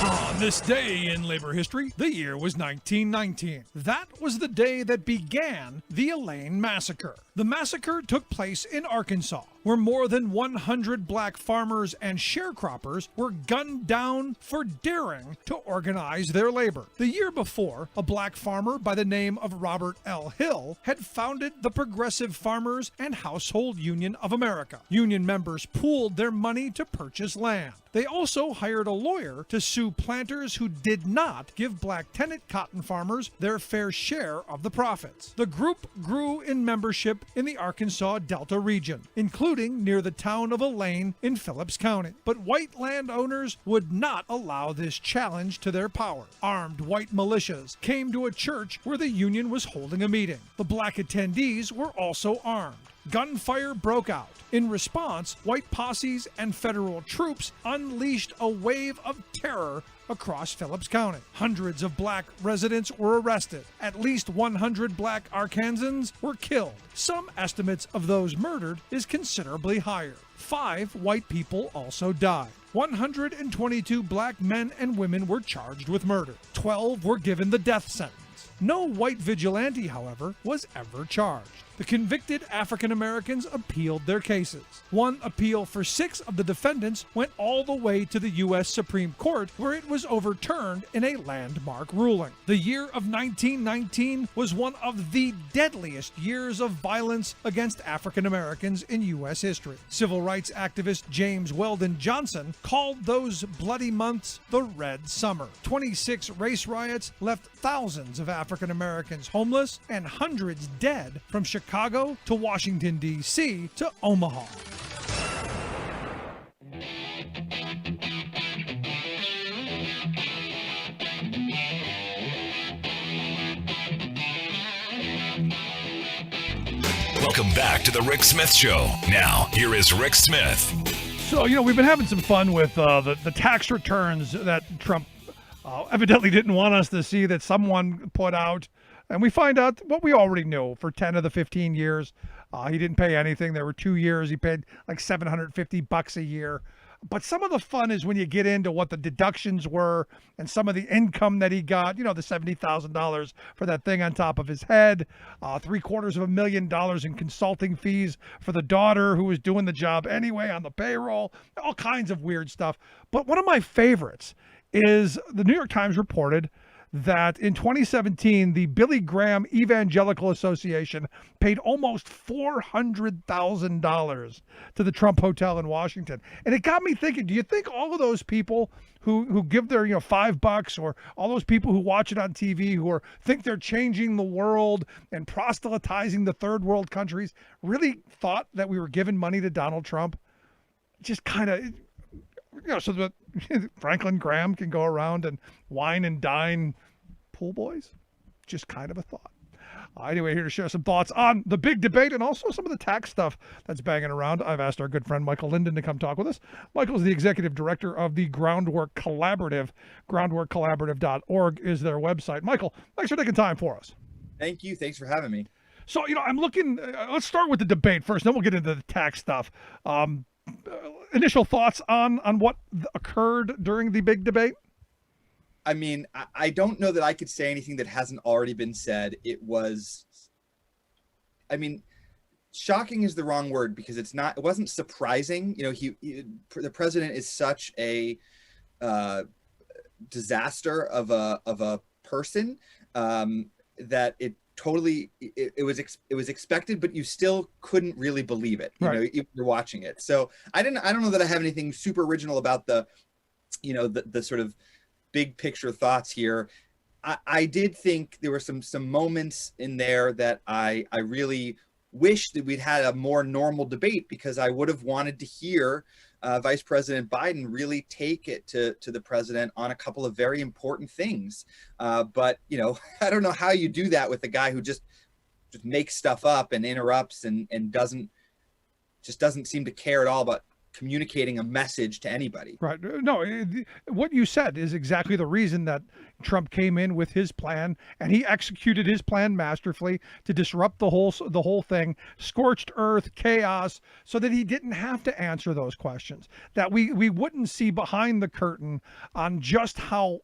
On this day in labor history, the year was 1919. That was the day that began the Elaine Massacre. The massacre took place in Arkansas, where more than 100 black farmers and sharecroppers were gunned down for daring to organize their labor. The year before, a black farmer by the name of Robert L. Hill had founded the Progressive Farmers and Household Union of America. Union members pooled their money to purchase land. They also hired a lawyer to sue planters who did not give black tenant cotton farmers their fair share of the profits. The group grew in membership in the Arkansas Delta region, including near the town of Elaine in Phillips County. But white landowners would not allow this challenge to their power. Armed white militias came to a church where the union was holding a meeting. The black attendees were also armed. Gunfire broke out. In response, white posses and federal troops unleashed a wave of terror across Phillips County. Hundreds of black residents were arrested. At least 100 black Arkansans were killed. Some estimates of those murdered is considerably higher. 5 white people also died. 122 black men and women were charged with murder. 12 were given the death sentence. No white vigilante, however, was ever charged. The convicted African Americans appealed their cases. One appeal for 6 of the defendants went all the way to the U.S. Supreme Court, where it was overturned in a landmark ruling. The year of 1919 was one of the deadliest years of violence against African Americans in U.S. history. Civil rights activist James Weldon Johnson called those bloody months the Red Summer. 26 race riots left thousands of African Americans homeless and hundreds dead from Chicago to Washington, D.C. to Omaha. Welcome back to the Rick Smith Show. Now, here is Rick Smith. So, we've been having some fun with the tax returns that Trump evidently didn't want us to see, that someone put out. And we find out what we already knew. For 10 of the 15 years, he didn't pay anything. There were 2 years he paid like $750 a year. But some of the fun is when you get into what the deductions were and some of the income that he got, the $70,000 for that thing on top of his head, $750,000 in consulting fees for the daughter who was doing the job anyway on the payroll, all kinds of weird stuff. But one of my favorites is the New York Times reported that in 2017, the Billy Graham Evangelical Association paid almost $400,000 to the Trump Hotel in Washington. And it got me thinking, do you think all of those people who give their, $5, or all those people who watch it on TV who think they're changing the world and proselytizing the third world countries really thought that we were giving money to Donald Trump? Just kind of, so that Franklin Graham can go around and wine and dine pool boys? Just kind of a thought. Anyway, here to share some thoughts on the big debate and also some of the tax stuff that's banging around. I've asked our good friend Michael Linden to come talk with us. Michael's the executive director of the Groundwork Collaborative. Groundworkcollaborative.org is their website. Michael, thanks for taking time for us. Thank you. Thanks for having me. So, I'm looking, let's start with the debate first, then we'll get into the tax stuff. Initial thoughts on what occurred during the big debate? I mean, I don't know that I could say anything that hasn't already been said. It was, shocking is the wrong word, because it wasn't surprising. The president is such a disaster of a person that it totally, it was expected, but you still couldn't really believe it. If you're watching it. So I don't know that I have anything super original about the sort of big picture thoughts here. I did think there were some moments in there that I really wish that we'd had a more normal debate, because I would have wanted to hear Vice President Biden really take it to the president on a couple of very important things. But, I don't know how you do that with a guy who just makes stuff up and interrupts and doesn't seem to care at all about communicating a message to anybody. Right. No, what you said is exactly the reason that Trump came in with his plan, and he executed his plan masterfully to disrupt the whole thing, scorched earth, chaos, so that he didn't have to answer those questions, that we wouldn't see behind the curtain on just how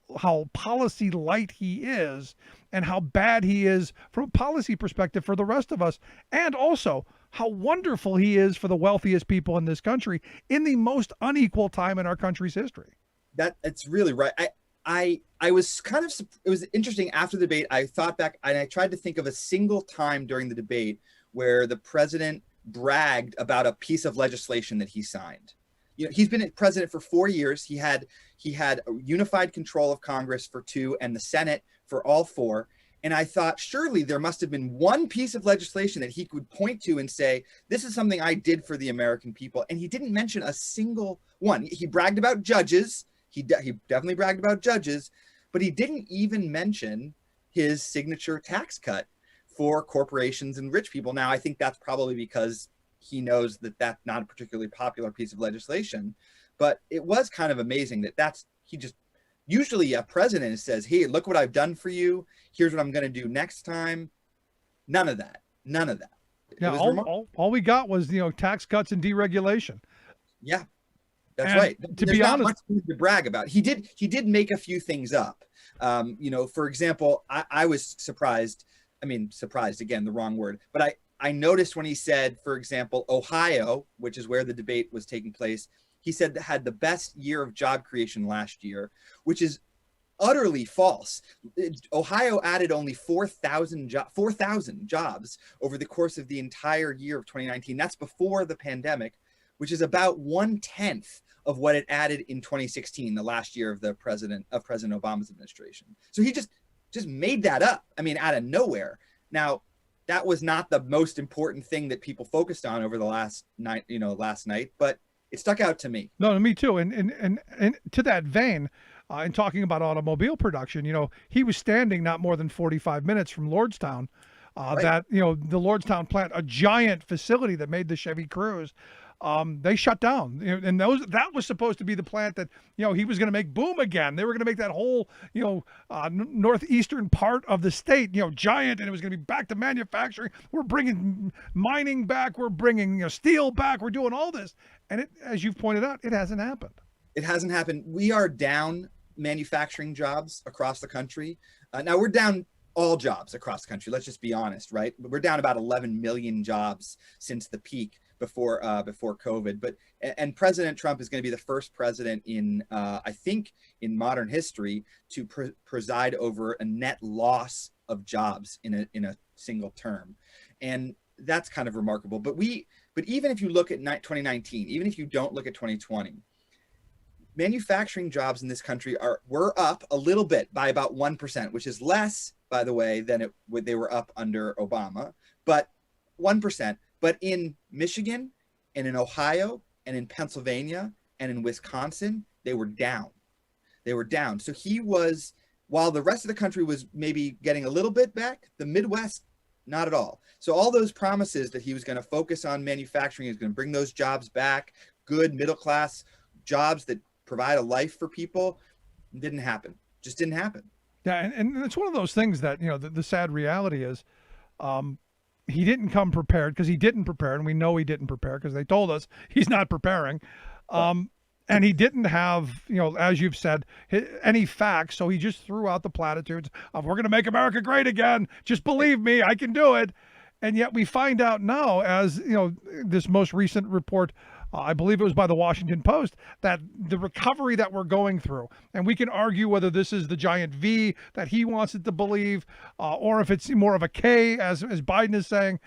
policy light he is and how bad he is from a policy perspective for the rest of us, and also how wonderful he is for the wealthiest people in this country in the most unequal time in our country's history. That's really right. I was it was interesting after the debate. I thought back and I tried to think of a single time during the debate where the president bragged about a piece of legislation that he signed. He's been president for 4 years. He had unified control of Congress for 2 and the Senate for all 4. And I thought, surely there must have been one piece of legislation that he could point to and say, this is something I did for the American people. And he didn't mention a single one. He bragged about judges. He definitely bragged about judges, but he didn't even mention his signature tax cut for corporations and rich people. Now, I think that's probably because he knows that that's not a particularly popular piece of legislation, but it was kind of amazing that he just Usually a president says, hey, look what I've done for you. Here's what I'm going to do next time. None of that. None of that. Yeah, all we got was, tax cuts and deregulation. Yeah, that's And right. to There's be not honest, much to brag about. He did make a few things up. For example, I was surprised. I mean, surprised, again, the wrong word, but I noticed when he said, for example, Ohio, which is where the debate was taking place, he said that had the best year of job creation last year, which is utterly false. Ohio added only 4,000 jobs over the course of the entire year of 2019. That's before the pandemic, which is about 1/10 of what it added in 2016, the last year of President Obama's administration. So he just made that up. I mean, out of nowhere. Now, that was not the most important thing that people focused on over the last night, but it stuck out to me. No, me too. And to that vein, in talking about automobile production, he was standing not more than 45 minutes from Lordstown. Right. That, the Lordstown plant, a giant facility that made the Chevy Cruze, they shut down. And that was supposed to be the plant that, he was going to make boom again. They were going to make that whole, northeastern part of the state, giant, and it was going to be back to manufacturing. We're bringing mining back. We're bringing steel back. We're doing all this. And as you've pointed out, it hasn't happened. It hasn't happened. We are down manufacturing jobs across the country. Now we're down all jobs across the country. Let's just be honest, right? We're down about 11 million jobs since the peak before COVID. And President Trump is going to be the first president in, I think, in modern history to preside over a net loss of jobs in a single term, and that's kind of remarkable. But even if you look at 2019, even if you don't look at 2020. Manufacturing jobs in this country were up a little bit by about 1%, which is less, by the way, than they were up under Obama, but 1%. But in Michigan and in Ohio and in Pennsylvania and in Wisconsin, they were down. They were down. So while the rest of the country was maybe getting a little bit back, the Midwest, not at all. So all those promises that he was going to focus on manufacturing, he was going to bring those jobs back, good middle class jobs that provide a life for people, didn't happen. Just didn't happen. Yeah, and it's one of those things that, the sad reality is he didn't come prepared, because he didn't prepare, and we know he didn't prepare because they told us he's not preparing. And he didn't have, as you've said, any facts, so he just threw out the platitudes of, we're going to make America great again. Just believe me, I can do it. And yet we find out now, as, this most recent report, I believe it was by the Washington Post, that the recovery that we're going through, and we can argue whether this is the giant V that he wants it to believe, or if it's more of a K, as Biden is saying.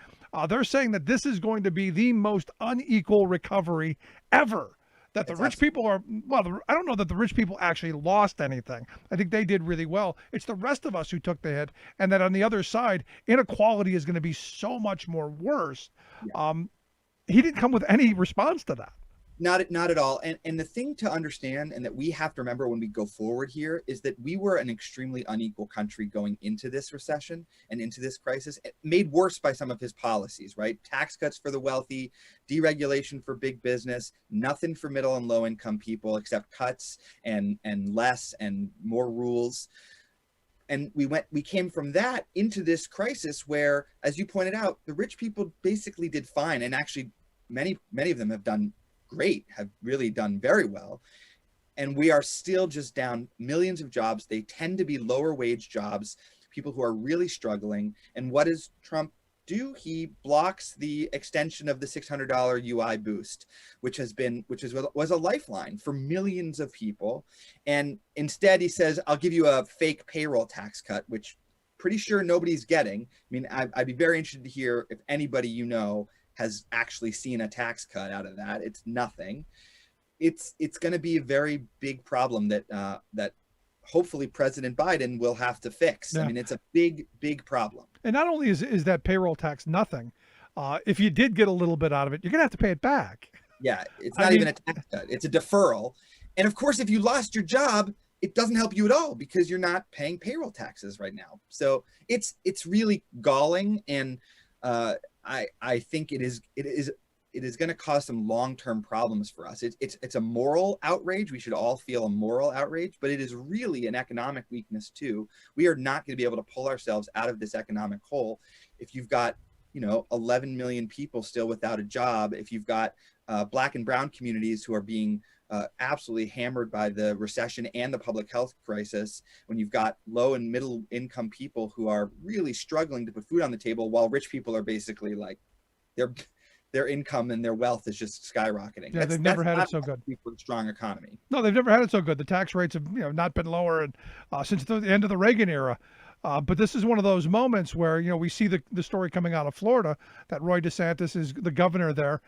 They're saying that this is going to be the most unequal recovery ever. That the rich people are, I don't know that the rich people actually lost anything. I think they did really well. It's the rest of us who took the hit, and that on the other side, inequality is going to be so much more worse. Yeah. He didn't come with any response to that. Not at all. And the thing to understand, and that we have to remember when we go forward here, is that we were an extremely unequal country going into this recession and into this crisis, made worse by some of his policies, right? Tax cuts for the wealthy, deregulation for big business, nothing for middle and low income people except cuts and less and more rules. And we came from that into this crisis where, as you pointed out, the rich people basically did fine. And actually, many of them have done great, have really done very well. And we are still just down millions of jobs. They tend to be lower wage jobs, people who are really struggling. And what does Trump do? He blocks the extension of the $600 UI boost, which was a lifeline for millions of people. And instead he says, I'll give you a fake payroll tax cut, which pretty sure nobody's getting. I mean, I'd be very interested to hear if anybody has actually seen a tax cut out of that. It's nothing. It's going to be a very big problem that hopefully President Biden will have to fix. Yeah. I mean, it's a big problem. And not only is that payroll tax nothing, if you did get a little bit out of it, you're going to have to pay it back. Yeah, it's not even a tax cut. It's a deferral. And of course, if you lost your job, it doesn't help you at all because you're not paying payroll taxes right now. So it's really galling. And I think it is is going to cause some long-term problems for us. It's a moral outrage. We should all feel a moral outrage, but it is really an economic weakness too. We are not going to be able to pull ourselves out of this economic hole if you've got, 11 million people still without a job, if you've got Black and brown communities who are being absolutely hammered by the recession and the public health crisis, when you've got low and middle income people who are really struggling to put food on the table, while rich people are basically like, their income and their wealth is just skyrocketing. Yeah, they've never had it so good. For a strong economy. No, they've never had it so good. The tax rates have not been lower and since the end of the Reagan era. But this is one of those moments where, we see the story coming out of Florida that Roy DeSantis, is the governor there,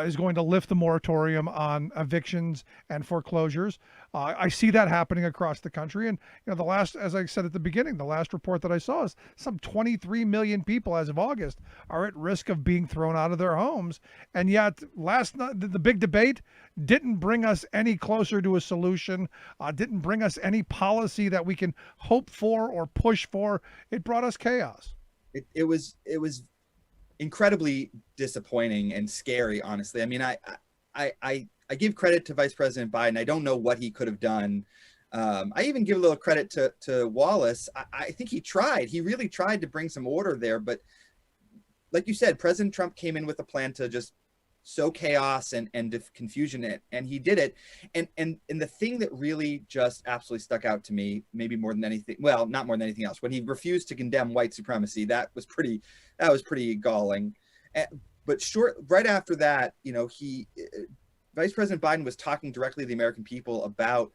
is going to lift the moratorium on evictions and foreclosures. I see that happening across the country. And, the last, as I said at the beginning, the last report that I saw is some 23 million people as of August are at risk of being thrown out of their homes. And yet last night, the big debate didn't bring us any closer to a solution, didn't bring us any policy that we can hope for or push for. It brought us chaos. It was incredibly disappointing and scary, honestly. I mean, I give credit to Vice President Biden. I don't know what he could have done. I even give a little credit to Wallace. I think he tried. He really tried to bring some order there. But like you said, President Trump came in with a plan to just sow chaos and confusion, and he did it. And the thing that really just absolutely stuck out to me, maybe more than anything, well, not more than anything else, when he refused to condemn white supremacy, that was pretty galling. But right after that, Vice President Biden was talking directly to the American people about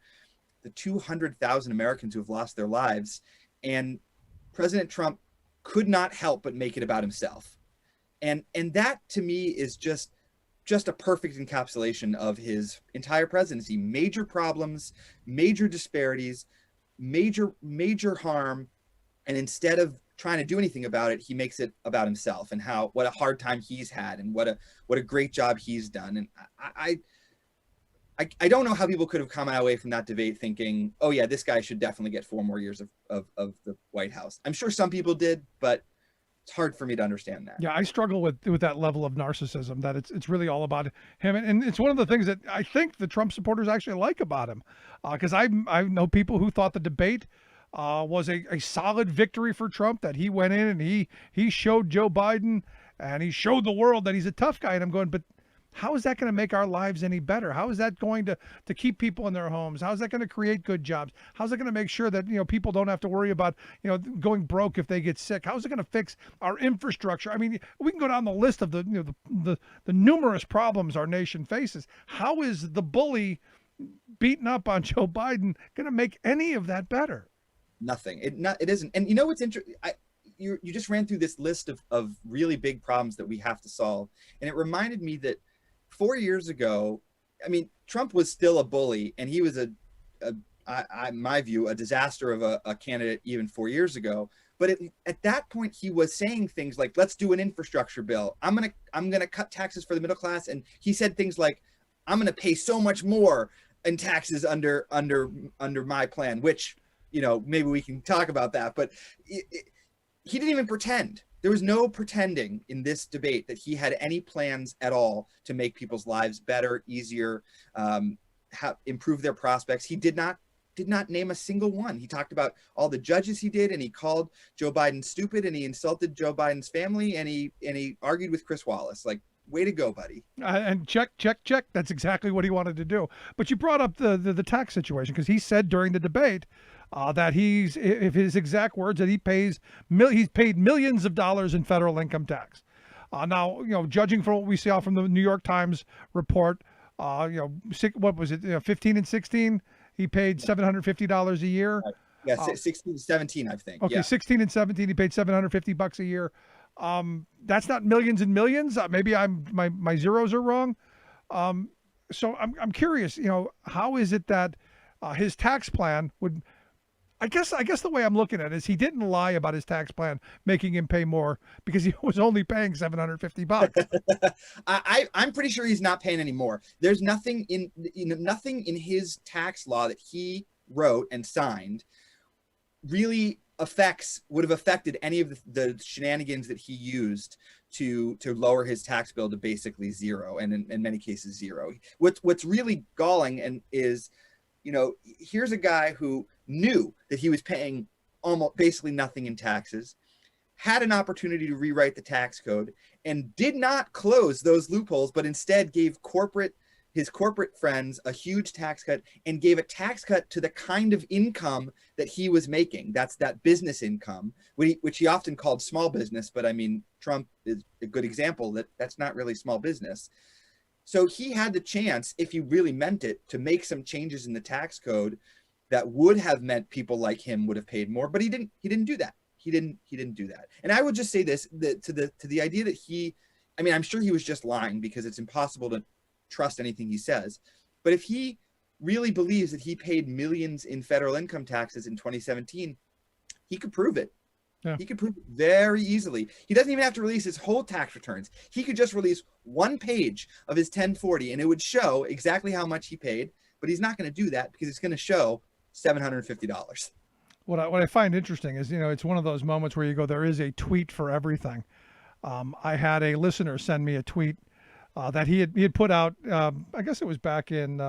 the 200,000 Americans who have lost their lives, and President Trump could not help but make it about himself. And that to me is just a perfect encapsulation of his entire presidency. Major problems, major disparities, major harm. And instead of trying to do anything about it, he makes it about himself and what a hard time he's had and what a great job he's done. And I don't know how people could have come away from that debate thinking, oh yeah, this guy should definitely get 4 more years of the White House. I'm sure some people did, but it's hard for me to understand that. Yeah, I struggle with that level of narcissism, that it's really all about him. And it's one of the things that I think the Trump supporters actually like about him. Because I know people who thought the debate was a solid victory for Trump, that he went in and he showed Joe Biden and he showed the world that he's a tough guy. And I'm going, but how is that going to make our lives any better? How is that going to keep people in their homes? How is that going to create good jobs? How's it going to make sure that, people don't have to worry about, going broke if they get sick? How is it going to fix our infrastructure? I mean, we can go down the list of the numerous problems our nation faces. How is the bully beating up on Joe Biden going to make any of that better? Nothing. It isn't. And what's interesting? You just ran through this list of really big problems that we have to solve. And it reminded me that 4 years ago, I mean, Trump was still a bully, and he was in my view, a disaster of a candidate even 4 years ago. But at that point, he was saying things like, let's do an infrastructure bill. I'm gonna cut taxes for the middle class. And he said things like, I'm gonna pay so much more in taxes under my plan, which, maybe we can talk about that. But he didn't even pretend. There was no pretending in this debate that he had any plans at all to make people's lives better, easier, improve their prospects. He did not name a single one. He talked about all the judges he did, and he called Joe Biden stupid, and he insulted Joe Biden's family, and he argued with Chris Wallace. Like, way to go, buddy. And check. That's exactly what he wanted to do. But you brought up the tax situation, because he said during the debate that if his exact words, that he's paid millions of dollars in federal income tax. Now, judging from what we saw from the New York Times report, what was it, 15 and 16, he paid $750 a year. Yeah, 16 to 17, I think. Okay, yeah. 16 and 17, he paid $750 a year. That's not millions and millions. Maybe my zeros are wrong. So I'm curious, how is it that his tax plan would, I guess the way I'm looking at it is he didn't lie about his tax plan making him pay more, because he was only paying $750. I'm pretty sure he's not paying any more. There's nothing in his tax law that he wrote and signed really would have affected any of the shenanigans that he used to lower his tax bill to basically zero, and in many cases zero. What's really galling and is, here's a guy who knew that he was paying almost basically nothing in taxes, had an opportunity to rewrite the tax code, and did not close those loopholes, but instead gave his corporate friends a huge tax cut, and gave a tax cut to the kind of income that he was making. That's that business income, which he often called small business. But I mean, Trump is a good example that that's not really small business. So he had the chance, if he really meant it, to make some changes in the tax code that would have meant people like him would have paid more, but he didn't do that. He didn't do that. And I would just say this, to the idea that I'm sure he was just lying, because it's impossible to trust anything he says. But if he really believes that he paid millions in federal income taxes in 2017, he could prove it. Yeah. He could prove it very easily. He doesn't even have to release his whole tax returns. He could just release one page of his 1040 and it would show exactly how much he paid. But he's not going to do that, because it's going to show $750. What I find interesting is, it's one of those moments where you go, there is a tweet for everything. I had a listener send me a tweet that he had put out. I guess it was back in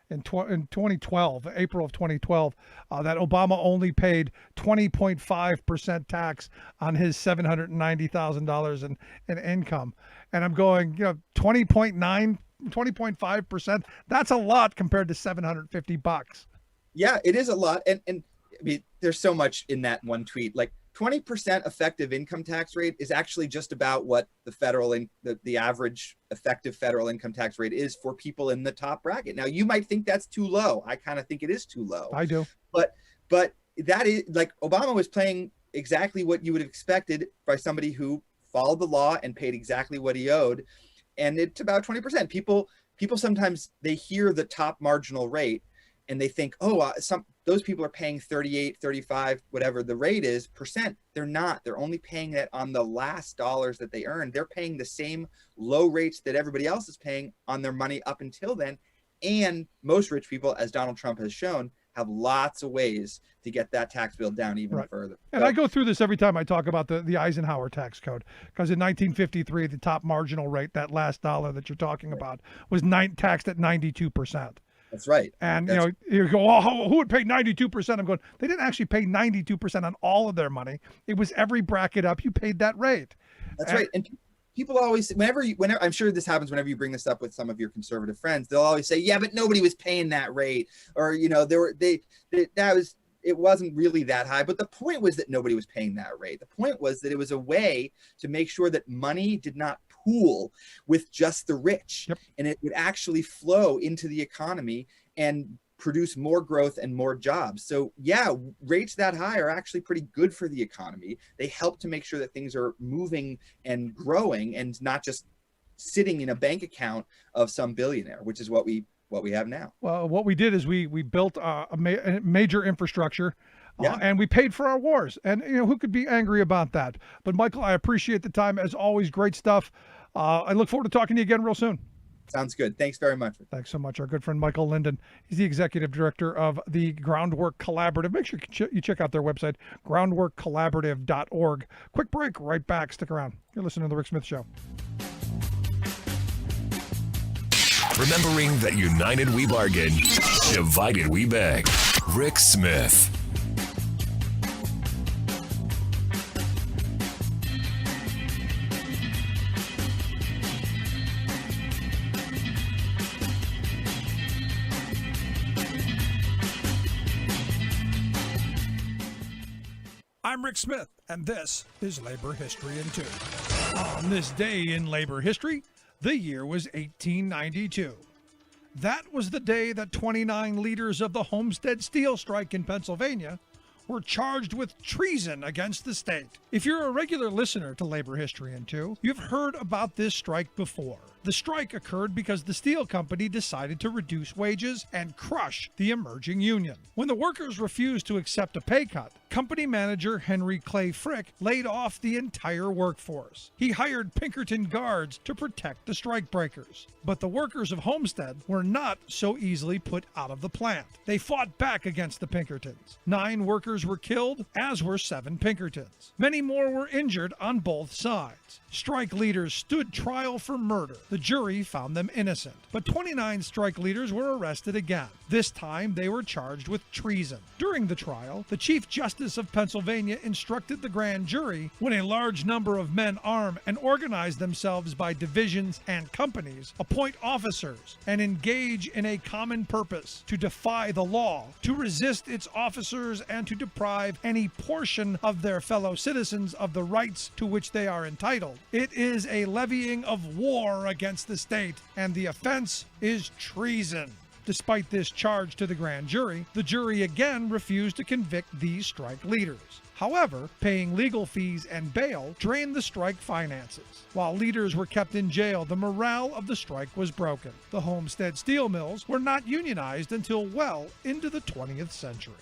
2012, April of 2012, that Obama only paid 20.5% tax on his $790,000 in income. And I'm going, 20.5%. That's a lot compared to $750. Yeah, it is a lot. And I mean, there's so much in that one tweet. Like 20% effective income tax rate is actually just about what the average effective federal income tax rate is for people in the top bracket. Now, you might think that's too low. I kind of think it is too low. I do. But that is, like, Obama was paying exactly what you would have expected by somebody who followed the law and paid exactly what he owed. And it's about 20%. People sometimes, they hear the top marginal rate and they think, those people are paying 38, 35, whatever the rate is percent. They're not. They're only paying that on the last dollars that they earn. They're paying the same low rates that everybody else is paying on their money up until then. And most rich people, as Donald Trump has shown, have lots of ways to get that tax bill down even further. And I go through this every time I talk about the Eisenhower tax code, because in 1953, the top marginal rate, that last dollar that you're talking about, was taxed at 92%. That's right. And, you go, who would pay 92%? I'm going, they didn't actually pay 92% on all of their money. It was every bracket up, you paid that rate. That's right. And people always, whenever I'm sure this happens whenever you bring this up with some of your conservative friends, they'll always say, yeah, but nobody was paying that rate. Or, it wasn't really that high. But the point was that nobody was paying that rate. The point was that it was a way to make sure that money did not pool with just the rich. Yep. And it would actually flow into the economy and produce more growth and more jobs. So yeah, rates that high are actually pretty good for the economy. They help to make sure that things are moving and growing and not just sitting in a bank account of some billionaire, which is what we have now. Well, what we did is we built a major infrastructure. And we paid for our wars. And, who could be angry about that? But, Michael, I appreciate the time. As always, great stuff. I look forward to talking to you again real soon. Sounds good. Thanks very much. Thanks so much. Our good friend Michael Linden. He's the executive director of the Groundwork Collaborative. Make sure you check out their website, groundworkcollaborative.org. Quick break. Right back. Stick around. You're listening to The Rick Smith Show. Remembering that united we bargain, divided we beg. Rick Smith. I'm Rick Smith, and this is Labor History in 2. On this day in labor history, the year was 1892. That was the day that 29 leaders of the Homestead Steel Strike in Pennsylvania were charged with treason against the state. If you're a regular listener to Labor History in 2, you've heard about this strike before. The strike occurred because the steel company decided to reduce wages and crush the emerging union. When the workers refused to accept a pay cut, company manager Henry Clay Frick laid off the entire workforce. He hired Pinkerton guards to protect the strikebreakers. But the workers of Homestead were not so easily put out of the plant. They fought back against the Pinkertons. 9 workers were killed, as were 7 Pinkertons. Many more were injured on both sides. Strike leaders stood trial for murder. The jury found them innocent. But 29 strike leaders were arrested again. This time they were charged with treason. During the trial, the Chief Justice of Pennsylvania instructed the grand jury, when a large number of men arm and organize themselves by divisions and companies, appoint officers, and engage in a common purpose to defy the law, to resist its officers, and to deprive any portion of their fellow citizens of the rights to which they are entitled. It is a levying of war against the state, and the offense is treason. Despite this charge to the grand jury, the jury again refused to convict these strike leaders. However, paying legal fees and bail drained the strike finances. While leaders were kept in jail, the morale of the strike was broken. The Homestead steel mills were not unionized until well into the 20th century.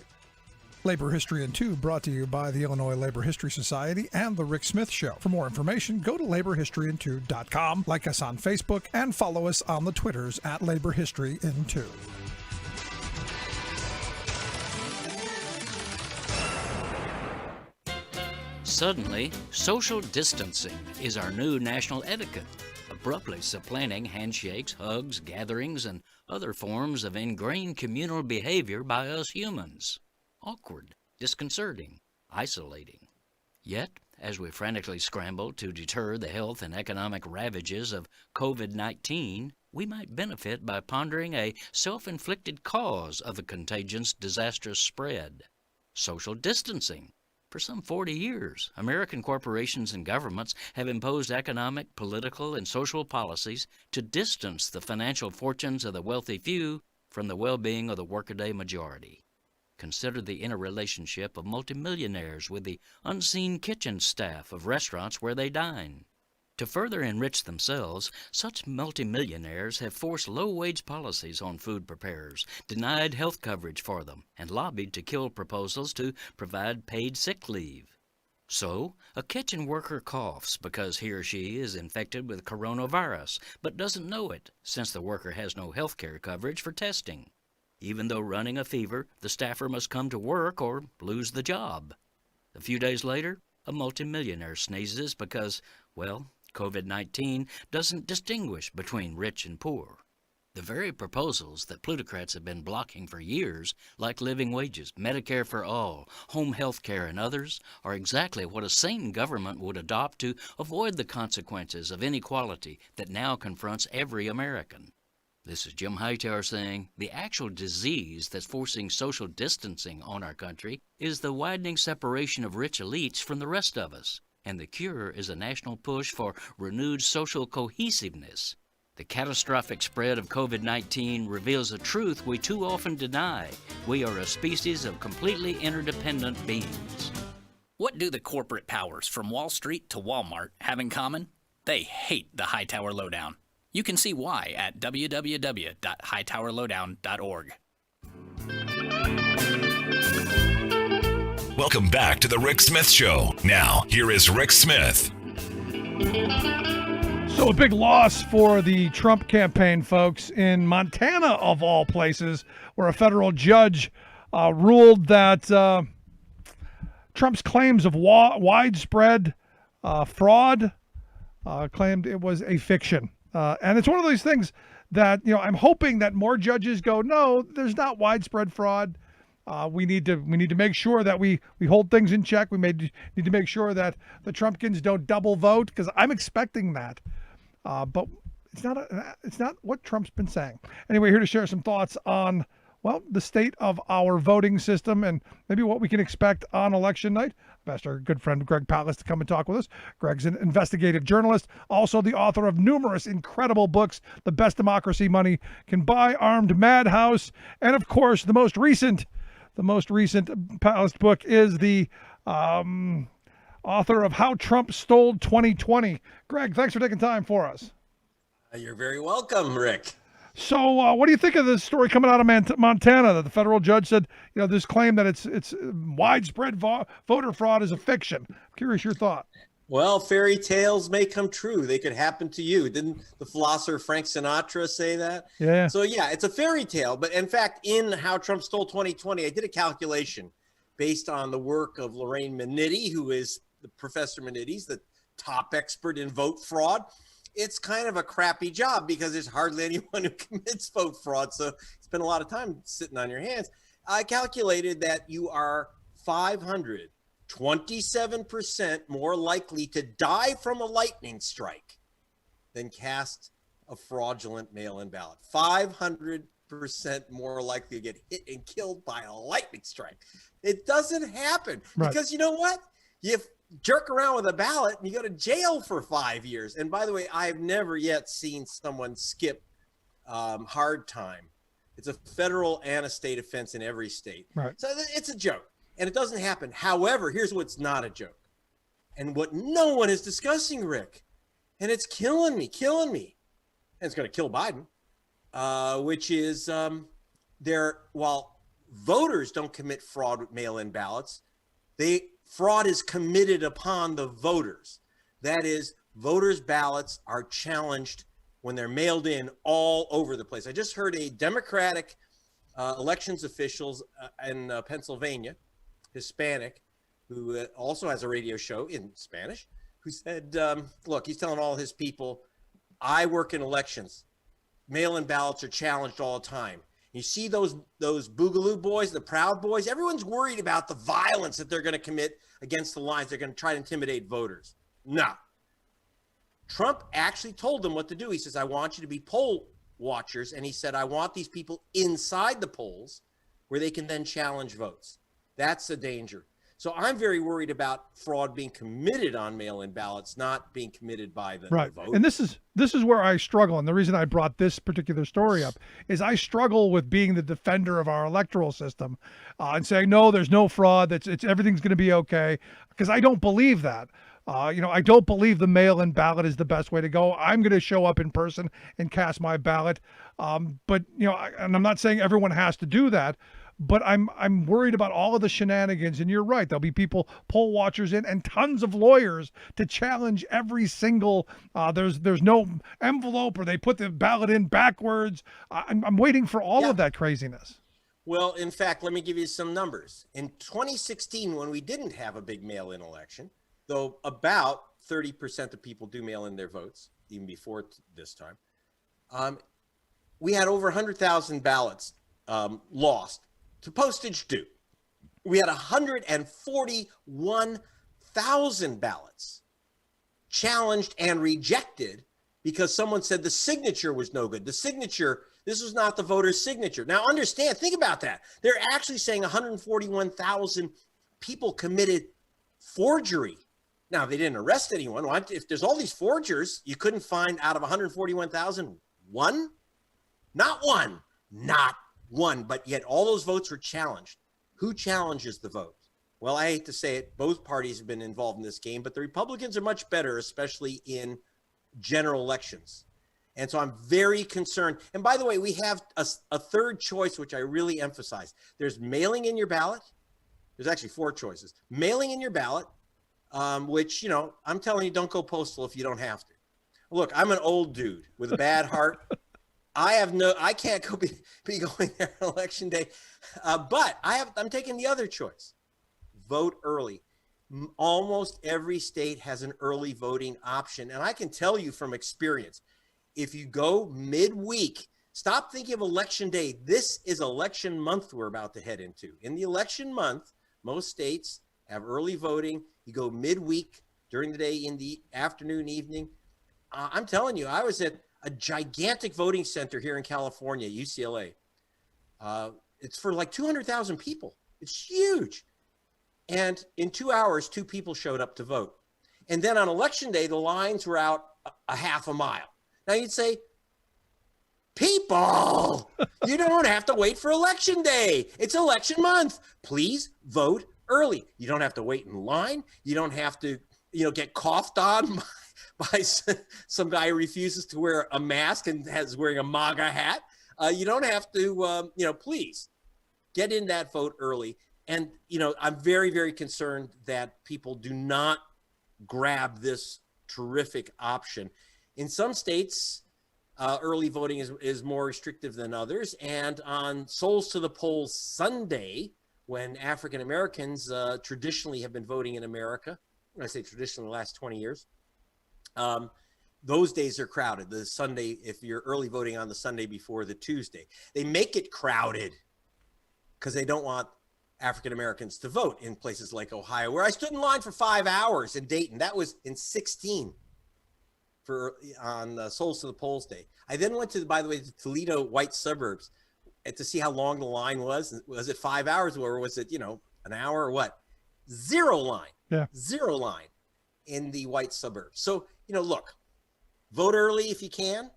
Labor History in 2 brought to you by the Illinois Labor History Society and The Rick Smith Show. For more information, go to laborhistoryin2.com, like us on Facebook, and follow us on the Twitters at Labor History in 2. Suddenly, social distancing is our new national etiquette, abruptly supplanting handshakes, hugs, gatherings, and other forms of ingrained communal behavior by us humans. Awkward, disconcerting, isolating. Yet, as we frantically scramble to deter the health and economic ravages of COVID-19, we might benefit by pondering a self-inflicted cause of the contagion's disastrous spread: social distancing. For some 40 years, American corporations and governments have imposed economic, political, and social policies to distance the financial fortunes of the wealthy few from the well-being of the workaday majority. Consider the interrelationship of multimillionaires with the unseen kitchen staff of restaurants where they dine. To further enrich themselves, such multimillionaires have forced low-wage policies on food preparers, denied health coverage for them, and lobbied to kill proposals to provide paid sick leave. So, a kitchen worker coughs because he or she is infected with coronavirus, but doesn't know it, since the worker has no health care coverage for testing. Even though running a fever, the staffer must come to work or lose the job. A few days later, a multimillionaire sneezes because, well, COVID-19 doesn't distinguish between rich and poor. The very proposals that plutocrats have been blocking for years, like living wages, Medicare for all, home health care, and others, are exactly what a sane government would adopt to avoid the consequences of inequality that now confronts every American. This is Jim Hightower saying the actual disease that's forcing social distancing on our country is the widening separation of rich elites from the rest of us, and the cure is a national push for renewed social cohesiveness. The catastrophic spread of COVID-19 reveals a truth we too often deny. We are a species of completely interdependent beings. What do the corporate powers from Wall Street to Walmart have in common? They hate the Hightower Lowdown. You can see why at www.hightowerlowdown.org. Welcome back to the Rick Smith Show. Now, here is Rick Smith. So a big loss for the Trump campaign, folks, in Montana, of all places, where a federal judge ruled that Trump's claims of widespread fraud claimed it was a fiction. And it's one of those things that, I'm hoping that more judges go, no, there's not widespread fraud. We need to make sure that we hold things in check. We need to make sure that the Trumpkins don't double vote, because I'm expecting that. But it's not what Trump's been saying. Anyway, here to share some thoughts on, well, the state of our voting system and maybe what we can expect on election night. I've asked our good friend Greg Palast to come and talk with us. Greg's an investigative journalist, also the author of numerous incredible books, The Best Democracy Money Can Buy, Armed Madhouse, and of course the most recent Palast book is the author of How Trump Stole 2020. Greg, thanks for taking time for us. You're very welcome, Rick. So, what do you think of this story coming out of Montana that the federal judge said, this claim that it's widespread voter fraud is a fiction? I'm curious your thought. Well, fairy tales may come true. They could happen to you. Didn't the philosopher Frank Sinatra say that? Yeah. So yeah, it's a fairy tale. But in fact, in How Trump Stole 2020, I did a calculation based on the work of Elaine Massacre, who is Professor Massacre's the top expert in vote fraud. It's kind of a crappy job because there's hardly anyone who commits vote fraud. So spend a lot of time sitting on your hands. I calculated that you are 527% more likely to die from a lightning strike than cast a fraudulent mail-in ballot. 500% more likely to get hit and killed by a lightning strike. It doesn't happen because you know what? You jerk around with a ballot and you go to jail for 5 years. And by the way, I've never yet seen someone skip hard time. It's a federal and a state offense in every state. Right. So it's a joke and it doesn't happen. However, here's what's not a joke and what no one is discussing, Rick, and it's killing me. And it's going to kill Biden, which is while voters don't commit fraud with mail-in ballots, fraud is committed upon the voters. That is, voters' ballots are challenged when they're mailed in all over the place. I just heard a Democratic elections officials in Pennsylvania, Hispanic, who also has a radio show in Spanish, who said, look, he's telling all his people, I work in elections. Mail-in ballots are challenged all the time. You see those Boogaloo boys, the Proud Boys, everyone's worried about the violence that they're going to commit against the lines. They're going to try to intimidate voters. No. Trump actually told them what to do. He says, I want you to be poll watchers. And he said, I want these people inside the polls where they can then challenge votes. That's the danger. So I'm very worried about fraud being committed on mail-in ballots, not being committed by the vote. And this is where I struggle. And the reason I brought this particular story up is I struggle with being the defender of our electoral system and saying, no, there's no fraud. It's everything's going to be okay. Because I don't believe that. I don't believe the mail-in ballot is the best way to go. I'm going to show up in person and cast my ballot. But and I'm not saying everyone has to do that. But I'm worried about all of the shenanigans, and you're right. There'll be poll watchers in, and tons of lawyers to challenge every single. There's no envelope, or they put the ballot in backwards. I'm waiting for all of that craziness. Well, in fact, let me give you some numbers. In 2016, when we didn't have a big mail-in election, though about 30% of people do mail in their votes, even before this time, we had over 100,000 ballots lost to postage due. We had 141,000 ballots challenged and rejected because someone said the signature was no good. This was not the voter's signature. Now understand, think about that. They're actually saying 141,000 people committed forgery. Now, they didn't arrest anyone. If there's all these forgers, you couldn't find out of 141,000 one? Not one. Not one, but yet all those votes were challenged. Who challenges the vote? Well, I hate to say it, both parties have been involved in this game, but the Republicans are much better, especially in general elections. And so I'm very concerned. And by the way, we have a third choice, which I really emphasize. There's mailing in your ballot. There's actually 4 choices. Mailing in your ballot, which, I'm telling you, don't go postal if you don't have to. Look, I'm an old dude with a bad heart. I can't be going there on election day, but I'm taking the other choice. Vote early. Almost every state has an early voting option. And I can tell you from experience, if you go midweek, stop thinking of election day. This is election month we're about to head into. In the election month, most states have early voting. You go midweek during the day, in the afternoon, evening. I'm telling you, I was at a gigantic voting center here in California, UCLA. It's for like 200,000 people. It's huge. And in 2 hours, 2 people showed up to vote. And then on election day, the lines were out a half a mile. Now you'd say, people, you don't have to wait for election day. It's election month. Please vote early. You don't have to wait in line. You don't have to, get coughed on by some guy who refuses to wear a mask and is wearing a MAGA hat. You don't have to, please get in that vote early. And, I'm very, very concerned that people do not grab this terrific option. In some states, early voting is more restrictive than others. And on Souls to the Polls Sunday, when African Americans traditionally have been voting in America, when I say traditionally, the last 20 years, those days are crowded. The Sunday, if you're early voting on the Sunday before the Tuesday, they make it crowded because they don't want African Americans to vote in places like Ohio, where I stood in line for 5 hours in Dayton. That was in 16 on Souls to the Polls Day. I then went to, by the way, the Toledo white suburbs to see how long the line was. Was it 5 hours or was it, an hour or what? Zero line. Yeah. Zero line in the white suburbs. So, look, vote early if you can.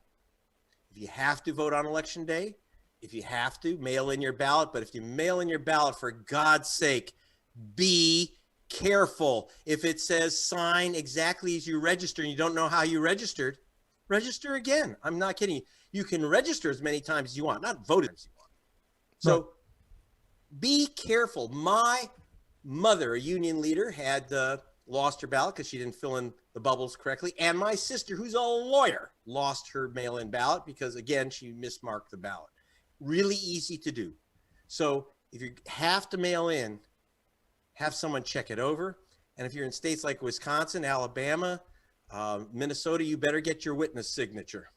If you have to vote on election day, if you have to, mail in your ballot. But if you mail in your ballot, for God's sake, be careful. If it says sign exactly as you register and you don't know how you registered, register again. I'm not kidding you. You can register as many times as you want, not vote as you want. So be careful. My mother, a union leader, had lost her ballot because she didn't fill in the bubbles correctly. And my sister, who's a lawyer, lost her mail-in ballot because, again, she mismarked the ballot. Really easy to do. So if you have to mail in, have someone check it over. And if you're in states like Wisconsin, Alabama, Minnesota, you better get your witness signature.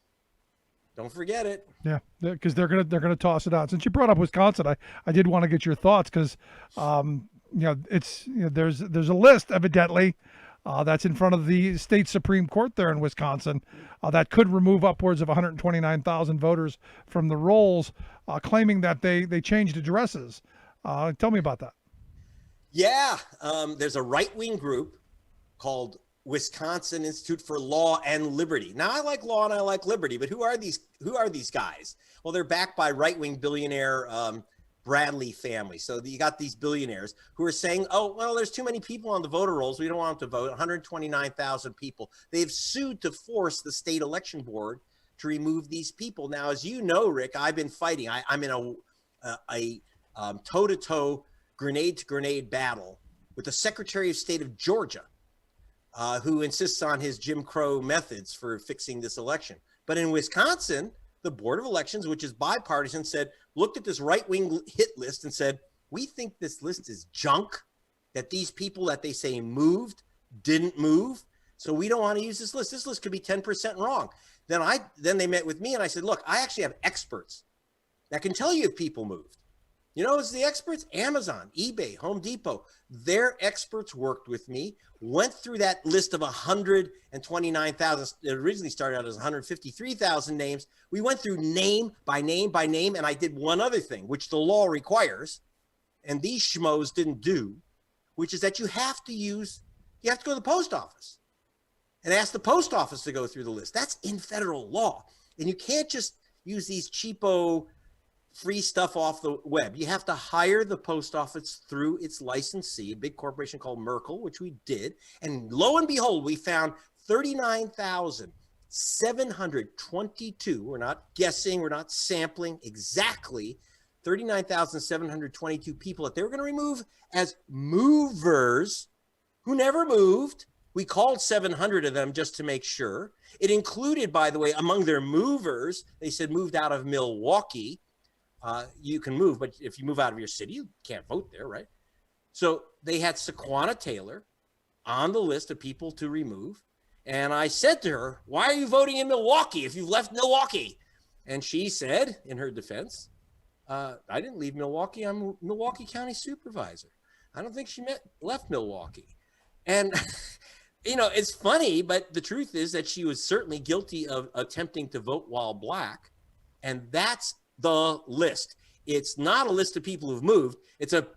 Don't forget it. Yeah, because they're gonna toss it out. Since you brought up Wisconsin, I did want to get your thoughts because it's there's a list evidently that's in front of the state Supreme Court there in Wisconsin that could remove upwards of 129,000 voters from the rolls, claiming that they changed addresses. Tell me about that. Yeah, there's a right-wing group called Wisconsin Institute for Law and Liberty. Now, I like law and I like liberty, but who are these guys? Well, they're backed by right-wing billionaire Bradley family. So you got these billionaires who are saying, oh, well, there's too many people on the voter rolls. We don't want them to vote. 129,000 people. They've sued to force the state election board to remove these people. Now, as you know, Rick, I've been fighting. I'm in a toe-to-toe, grenade-to-grenade battle with the Secretary of State of Georgia, who insists on his Jim Crow methods for fixing this election. But in Wisconsin, the Board of Elections, which is bipartisan, looked at this right-wing hit list and said, we think this list is junk, that these people that they say moved didn't move. So we don't want to use this list. This list could be 10% wrong. Then they met with me and I said, look, I actually have experts that can tell you if people moved. It's the experts, Amazon, eBay, Home Depot. Their experts worked with me, went through that list of 129,000. It originally started out as 153,000 names. We went through name by name by name, and I did one other thing, which the law requires, and these schmoes didn't do, which is that you have to go to the post office and ask the post office to go through the list. That's in federal law. And you can't just use these cheapo free stuff off the web. You have to hire the post office through its licensee, a big corporation called Merkle, which we did. And lo and behold, we found 39,722. We're not guessing, we're not sampling, exactly 39,722 people that they were going to remove as movers who never moved. We called 700 of them just to make sure. It included, by the way, among their movers, they said moved out of Milwaukee. You can move, but if you move out of your city, you can't vote there, right? So they had Sequana Taylor on the list of people to remove. And I said to her, why are you voting in Milwaukee if you've left Milwaukee? And she said, in her defense, I didn't leave Milwaukee. I'm a Milwaukee County supervisor. I don't think she left Milwaukee. And, it's funny, but the truth is that she was certainly guilty of attempting to vote while black. And that's the list. It's not a list of people who've moved. It's a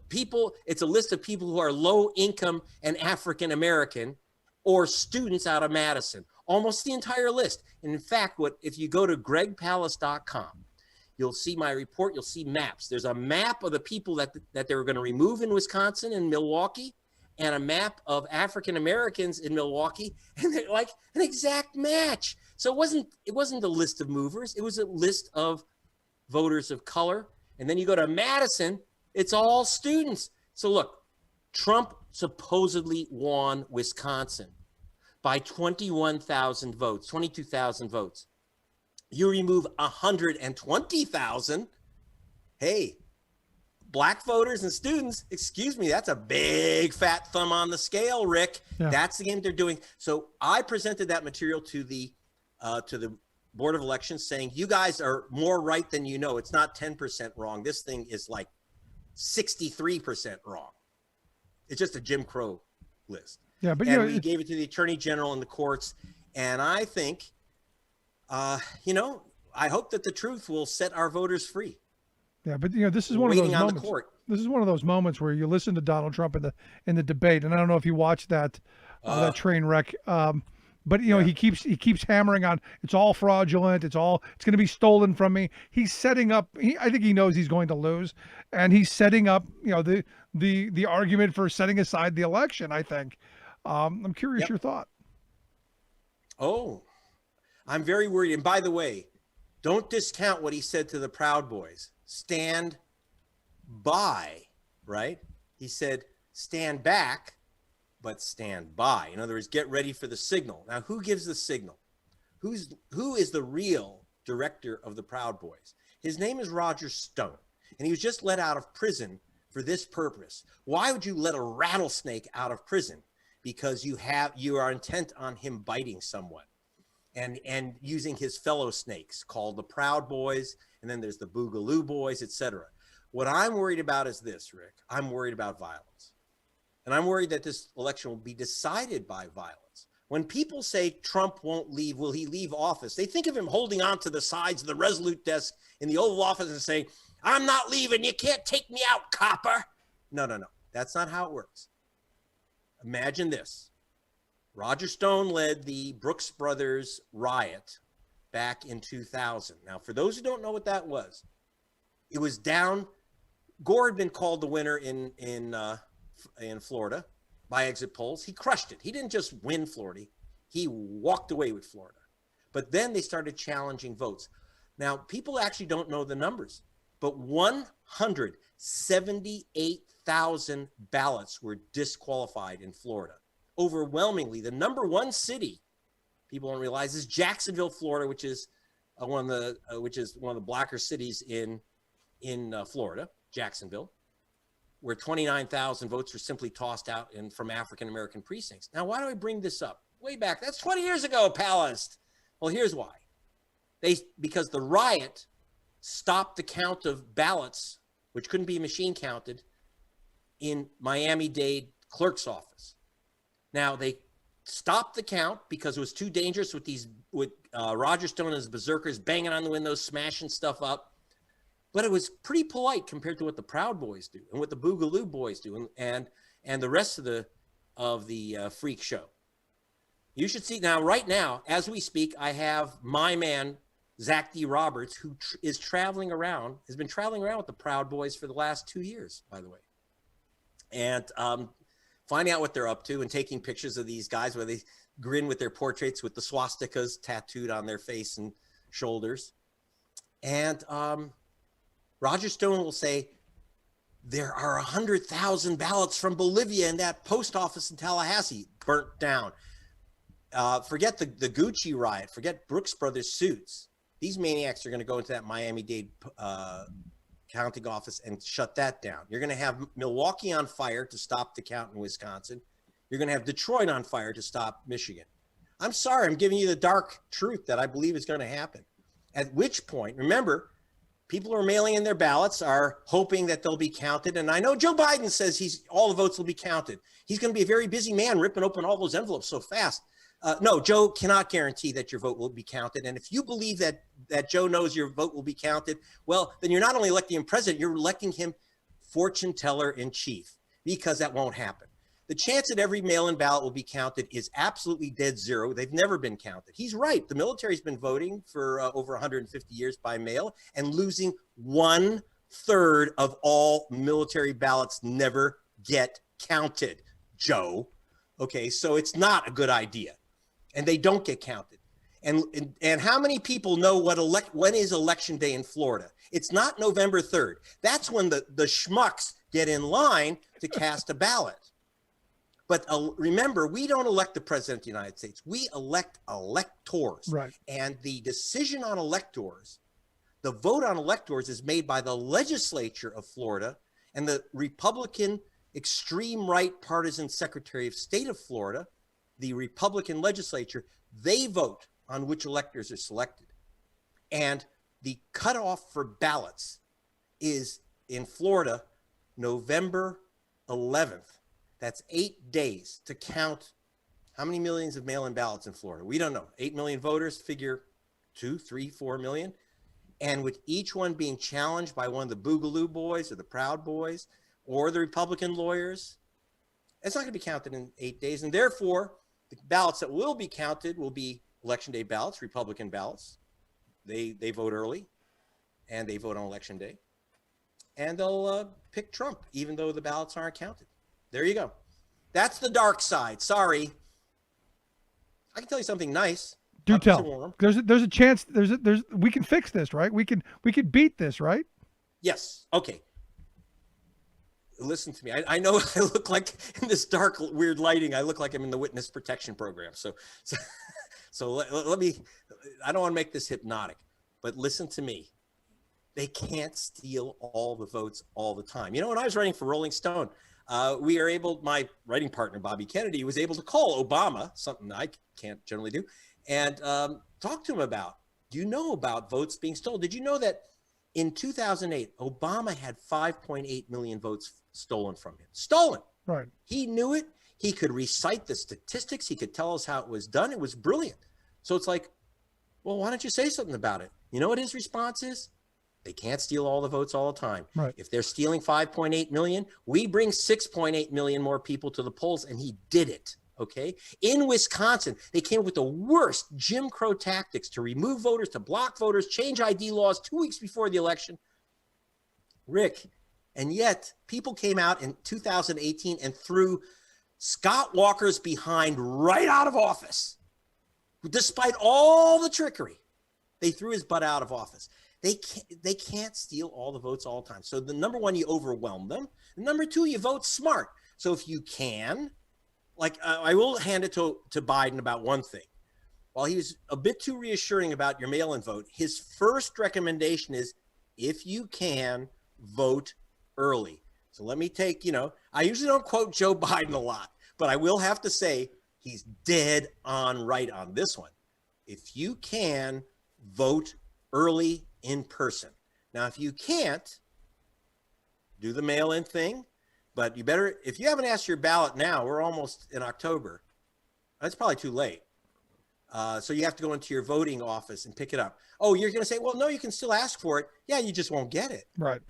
list of people who are low income and African American or students out of Madison. Almost the entire list. And in fact, if you go to gregpalace.com, you'll see my report, you'll see maps. There's a map of the people that they were going to remove in Wisconsin and Milwaukee, and a map of African Americans in Milwaukee, and they're like an exact match. So it wasn't a list of movers, it was a list of voters of color. And then you go to Madison, it's all students. So look, Trump supposedly won Wisconsin by 21,000 votes, 22,000 votes. You remove 120,000. Hey, Black voters and students, excuse me, that's a big fat thumb on the scale, Rick. Yeah. That's the game they're doing. So I presented that material to the Board of Elections saying, you guys are more right than you know. It's not 10% wrong. This thing is like 63% wrong. It's just a Jim Crow list. Yeah, but we gave it to the Attorney General and the courts. And I think, I hope that the truth will set our voters free. Yeah, but this is one of those moments. This is one of those moments where you listen to Donald Trump in the debate, and I don't know if you watched that train wreck. But he keeps hammering on it's all fraudulent. It's going to be stolen from me. He's setting up. I think he knows he's going to lose, and he's setting up the argument for setting aside the election. I think. I'm curious your thought. Oh, I'm very worried. And by the way, don't discount what he said to the Proud Boys. Stand by, right? He said, stand back, but stand by. In other words, get ready for the signal. Now, who gives the signal? Who is the real director of the Proud Boys? His name is Roger Stone, and he was just let out of prison for this purpose. Why would you let a rattlesnake out of prison? Because you are intent on him biting someone and using his fellow snakes called the Proud Boys, and then there's the Boogaloo Boys, etc. What I'm worried about is this, Rick. I'm worried about violence. And I'm worried that this election will be decided by violence. When people say Trump won't leave, will he leave office? They think of him holding on to the sides of the Resolute desk in the Oval Office and saying, I'm not leaving. You can't take me out, copper. No. That's not how it works. Imagine this. Roger Stone led the Brooks Brothers riot back in 2000. Now, for those who don't know what that was, it was down. Gore had been called the winner in Florida by exit polls. He crushed it. He didn't just win Florida. He walked away with Florida. But then they started challenging votes. Now, people actually don't know the numbers, but 178,000 ballots were disqualified in Florida. Overwhelmingly, the number one city, people don't realize, is Jacksonville, Florida, which is one of the blacker cities in Florida, Jacksonville, where 29,000 votes were simply tossed out from African American precincts. Now, why do I bring this up? Way back, that's 20 years ago, Palast. Well, here's why. Because the riot stopped the count of ballots, which couldn't be machine counted, in Miami-Dade clerk's office. Now, they stopped the count because it was too dangerous with Roger Stone and his berserkers banging on the windows, smashing stuff up. But it was pretty polite compared to what the Proud Boys do and what the Boogaloo Boys do and the rest of the freak show. You should see now, right now, as we speak, I have my man, Zach D. Roberts, who has been traveling around with the Proud Boys for the last 2 years, by the way. And finding out what they're up to and taking pictures of these guys where they grin with their portraits with the swastikas tattooed on their face and shoulders. And Roger Stone will say, there are 100,000 ballots from Bolivia in that post office in Tallahassee, burnt down. Forget the Gucci riot, forget Brooks Brothers suits. These maniacs are going to go into that Miami-Dade counting office and shut that down. You're going to have Milwaukee on fire to stop the count in Wisconsin. You're going to have Detroit on fire to stop Michigan. I'm sorry, I'm giving you the dark truth that I believe is going to happen. At which point, remember, people who are mailing in their ballots are hoping that they'll be counted. And I know Joe Biden says all the votes will be counted. He's going to be a very busy man ripping open all those envelopes so fast. No, Joe cannot guarantee that your vote will be counted. And if you believe that Joe knows your vote will be counted, well, then you're not only electing him president, you're electing him fortune teller in chief, because that won't happen. The chance that every mail-in ballot will be counted is absolutely dead zero. They've never been counted. He's right. The military's been voting for over 150 years by mail and losing 1/3 of all military ballots never get counted. Joe. Okay, so it's not a good idea, and they don't get counted. And how many people know when is election day in Florida? It's not November 3rd. That's when the schmucks get in line to cast a ballot. But remember, we don't elect the president of the United States. We elect electors. Right. And the decision on electors, the vote on electors is made by the legislature of Florida and the Republican extreme right partisan Secretary of State of Florida, the Republican legislature. They vote on which electors are selected. And the cutoff for ballots is in Florida, November 11th. That's 8 days to count how many millions of mail-in ballots in Florida. We don't know. 8 million voters, figure 2, 3, 4 million. And with each one being challenged by one of the Boogaloo Boys or the Proud Boys or the Republican lawyers, it's not going to be counted in 8 days. And therefore, the ballots that will be counted will be Election Day ballots, Republican ballots. They vote early, and they vote on Election Day. And they'll pick Trump, even though the ballots aren't counted. There you go. That's the dark side. Sorry. I can tell you something nice. Do tell. There's a chance. We can fix this, right? We can beat this, right? Yes. Okay. Listen to me. I know I look like in this dark, weird lighting. I look like I'm in the witness protection program. So let me. I don't want to make this hypnotic, but listen to me. They can't steal all the votes all the time. You know, when I was writing for Rolling Stone, my writing partner, Bobby Kennedy, was able to call Obama, something I can't generally do, and talk to him about, do you know about votes being stolen? Did you know that in 2008, Obama had 5.8 million votes stolen from him? Stolen. Right. He knew it. He could recite the statistics. He could tell us how it was done. It was brilliant. So it's like, well, why don't you say something about it? You know what his response is? They can't steal all the votes all the time. Right. If they're stealing 5.8 million, we bring 6.8 million more people to the polls, and he did it. Okay. In Wisconsin, they came up with the worst Jim Crow tactics to remove voters, to block voters, change ID laws 2 weeks before the election. Rick, and yet people came out in 2018 and threw Scott Walker's behind right out of office. Despite all the trickery, they threw his butt out of office. They can't steal all the votes all the time. So the number one, you overwhelm them. And number two, you vote smart. So if you can, I will hand it to Biden about one thing. While he was a bit too reassuring about your mail-in vote, his first recommendation is, if you can, vote early. So let me take, I usually don't quote Joe Biden a lot, but I will have to say he's dead on right on this one. If you can, vote early in person. Now, if you can't, do the mail-in thing, but you better, if you haven't asked your ballot now, we're almost in October. That's probably too late. So you have to go into your voting office and pick it up. Oh, you're going to say, well, no, you can still ask for it. Yeah, you just won't get it. Right.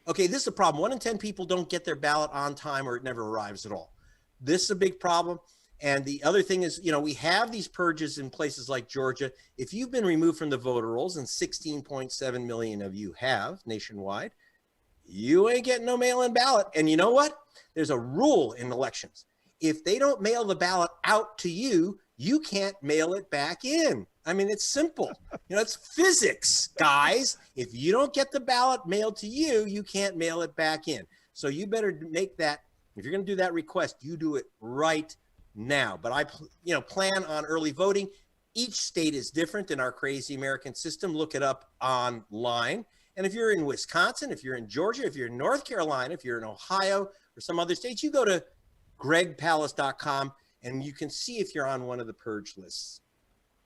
Okay, this is a problem. 1 in 10 people don't get their ballot on time, or it never arrives at all. This is a big problem. And the other thing is, we have these purges in places like Georgia. If you've been removed from the voter rolls, and 16.7 million of you have nationwide, you ain't getting no mail-in ballot. And you know what? There's a rule in elections. If they don't mail the ballot out to you, you can't mail it back in. I mean, it's simple. It's physics, guys. If you don't get the ballot mailed to you, you can't mail it back in. So you better make that, if you're going to do that request, you do it right now. But I plan on early voting. Each state is different in our crazy American system. Look it up online. And if you're in Wisconsin, if you're in Georgia, if you're in North Carolina, if you're in Ohio or some other states, you go to gregpalace.com and you can see if you're on one of the purge lists.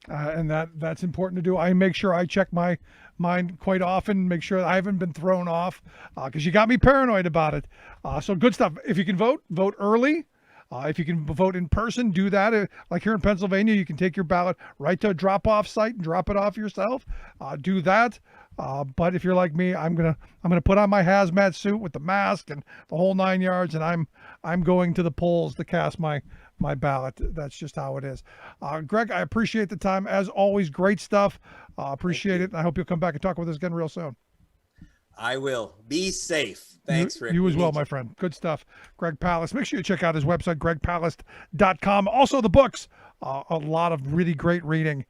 And that's important to do. I make sure I check mine quite often, make sure that I haven't been thrown off, because you got me paranoid about it. So good stuff. If you can vote early. If you can vote in person, do that. Like here in Pennsylvania, you can take your ballot right to a drop-off site and drop it off yourself. Do that. But if you're like me, I'm gonna put on my hazmat suit with the mask and the whole 9 yards, and I'm going to the polls to cast my ballot. That's just how it is. Greg, I appreciate the time as always. Great stuff. Appreciate it. I hope you'll come back and talk with us again real soon. I will. Be safe. Thanks, Rick. You We as well, need my friend. Good stuff. Greg Palast. Make sure you check out his website, gregpalast.com. Also, the books. A lot of really great reading.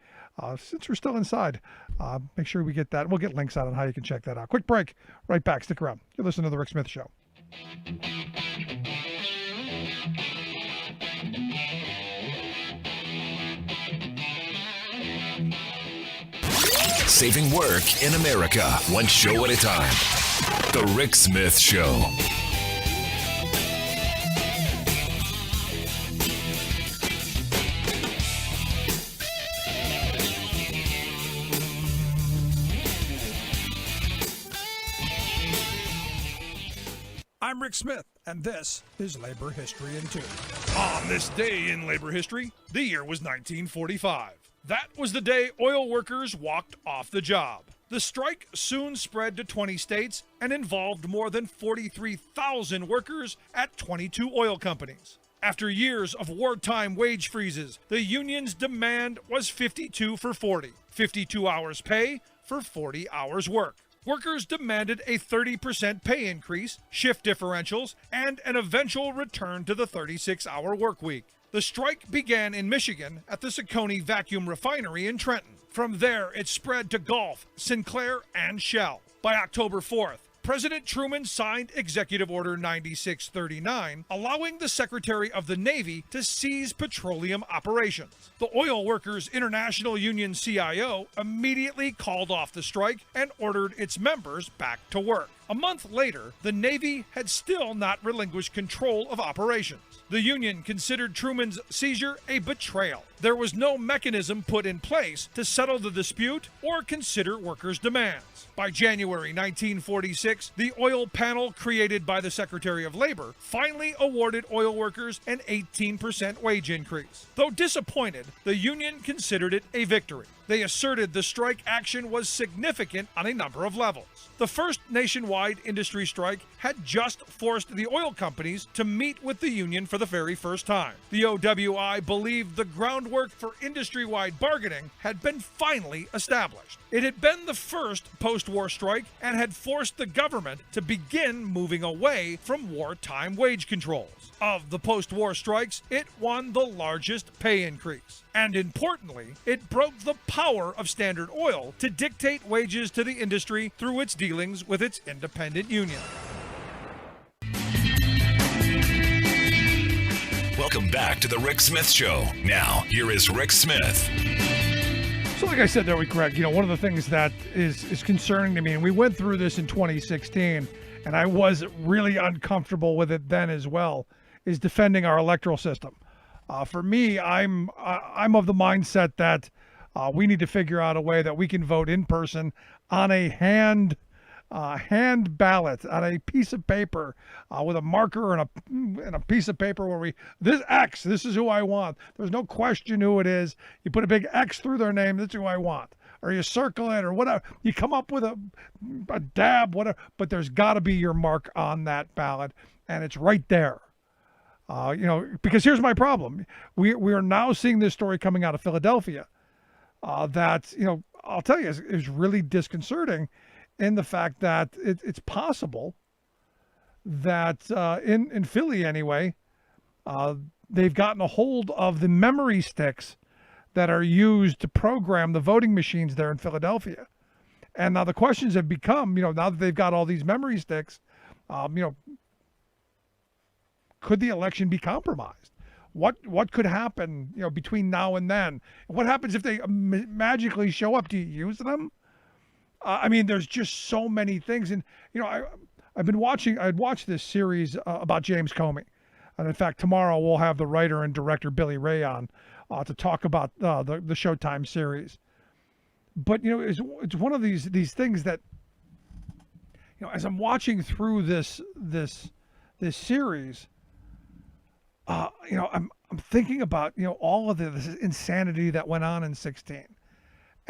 Since we're still inside, make sure we get that. We'll get links out on how you can check that out. Quick break. Right back. Stick around. You're listening to The Rick Smith Show. Saving work in America, one show at a time. The Rick Smith Show. I'm Rick Smith, and this is Labor History in 2. On this day in labor history, the year was 1945. That was the day oil workers walked off the job. The strike soon spread to 20 states and involved more than 43,000 workers at 22 oil companies. After years of wartime wage freezes, the union's demand was 52 for 40, 52 hours pay for 40 hours work. Workers demanded a 30% pay increase, shift differentials, and an eventual return to the 36-hour work week. The strike began in Michigan at the Saccone Vacuum Refinery in Trenton. From there, it spread to Gulf, Sinclair, and Shell. By October 4th, President Truman signed Executive Order 9639, allowing the Secretary of the Navy to seize petroleum operations. The Oil Workers International Union CIO immediately called off the strike and ordered its members back to work. A month later, the Navy had still not relinquished control of operations. The Union considered Truman's seizure a betrayal. There was no mechanism put in place to settle the dispute or consider workers' demands. By January 1946, the oil panel created by the Secretary of Labor finally awarded oil workers an 18% wage increase. Though disappointed, the Union considered it a victory. They asserted the strike action was significant on a number of levels. The first nationwide industry strike had just forced the oil companies to meet with the union for the very first time. The OWI believed the groundwork for industry-wide bargaining had been finally established. It had been the first post-war strike and had forced the government to begin moving away from wartime wage controls. Of the post-war strikes, it won the largest pay increase. And importantly, it broke the power of Standard Oil to dictate wages to the industry through its dealings with its independent union. Welcome back to the Rick Smith Show. Now, here is Rick Smith. So like I said there with Greg, one of the things that is concerning to me, and we went through this in 2016, and I was really uncomfortable with it then as well, is defending our electoral system. For me, I'm of the mindset that we need to figure out a way that we can vote in person on a hand ballot, on a piece of paper with a marker and a piece of paper where this is who I want. There's no question who it is. You put a big X through their name. That's who I want. Or you circle it or whatever. You come up with a dab, whatever. But there's got to be your mark on that ballot, and it's right there. Because here's my problem. We are now seeing this story coming out of Philadelphia that, I'll tell you, is really disconcerting in the fact that it's possible that in Philly anyway, they've gotten a hold of the memory sticks that are used to program the voting machines there in Philadelphia. And now the questions have become, now that they've got all these memory sticks, could the election be compromised? What could happen, between now and then? What happens if they magically show up? Do you use them? There's just so many things. And, I'd watched this series about James Comey. And in fact, tomorrow we'll have the writer and director Billy Ray on to talk about the Showtime series. But, it's one of these things that, as I'm watching through this series, I'm thinking about, all of this insanity that went on in 2016.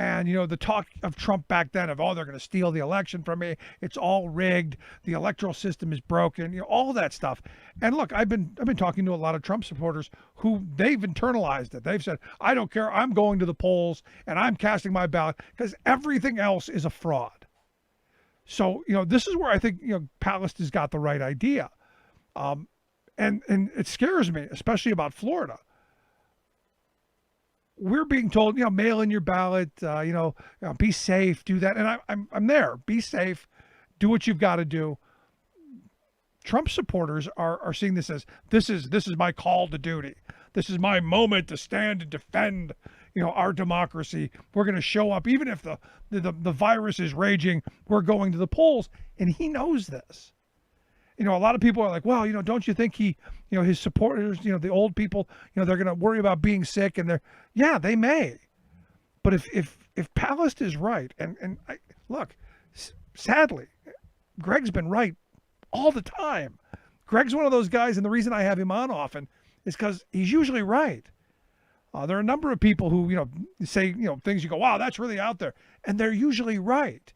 And, the talk of Trump back then of, they're going to steal the election from me. It's all rigged. The electoral system is broken, all that stuff. And look, I've been talking to a lot of Trump supporters who they've internalized it. They've said, I don't care. I'm going to the polls and I'm casting my ballot because everything else is a fraud. So, this is where I think, Palast has got the right idea. And it scares me, especially about Florida. We're being told, mail in your ballot, be safe, do that. And I'm there. Be safe. Do what you've got to do. Trump supporters are seeing this as this is my call to duty. This is my moment to stand and defend, our democracy. We're going to show up, even if the virus is raging. We're going to the polls, and he knows this. A lot of people are like, well, don't you think his supporters, the old people, they're going to worry about being sick, and they may. But if Palast is right, and look, sadly, Greg's been right all the time. Greg's one of those guys, and the reason I have him on often is because he's usually right. There are a number of people who, say, things you go, wow, that's really out there. And they're usually right.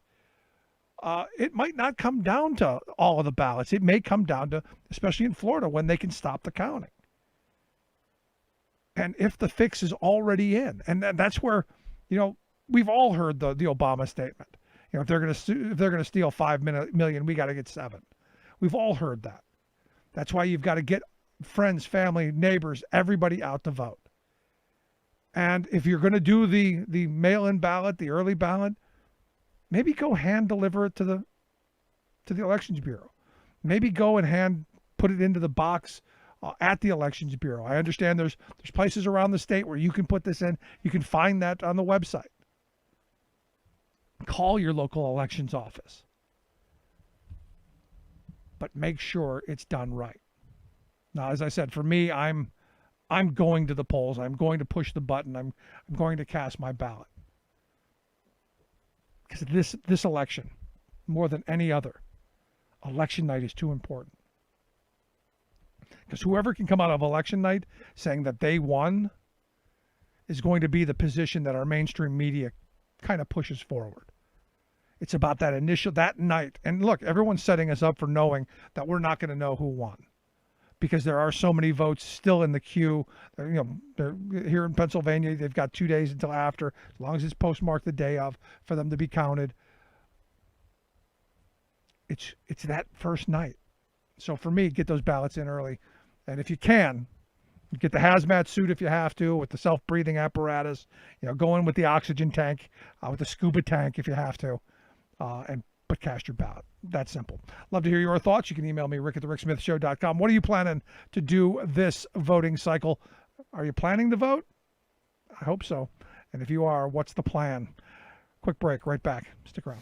It might not come down to all of the ballots. It may come down to, especially in Florida, when they can stop the counting. And if the fix is already in, and that's where, we've all heard the Obama statement. If they're going to steal 5 million, we got to get 7. We've all heard that. That's why you've got to get friends, family, neighbors, everybody out to vote. And if you're going to do the mail-in ballot, the early ballot, maybe go hand deliver it to the Elections Bureau. Maybe go and put it into the box at the Elections Bureau. I understand there's places around the state where you can put this in. You can find that on the website. Call your local elections office. But make sure it's done right. Now, as I said, for me, I'm going to the polls. I'm going to push the button. I'm going to cast my ballot. Because this election, more than any other, election night is too important. Because whoever can come out of election night saying that they won is going to be the position that our mainstream media kind of pushes forward. It's about that night. And look, everyone's setting us up for knowing that we're not going to know who won. Because there are so many votes still in the queue. They're here in Pennsylvania, they've got 2 days until after, as long as it's postmarked the day of, for them to be counted. It's that first night. So for me, get those ballots in early. And if you can, get the hazmat suit if you have to, with the self-breathing apparatus. Go in with the oxygen tank, with the scuba tank if you have to, but cast your ballot. That's simple. Love to hear your thoughts. You can email me, rick@thericksmithshow.com. What are you planning to do this voting cycle? Are you planning to vote? I hope so. And if you are, what's the plan? Quick break. Right back. Stick around.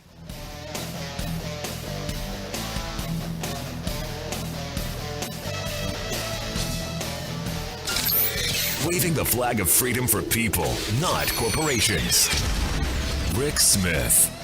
Waving the flag of freedom for people, not corporations. Rick Smith.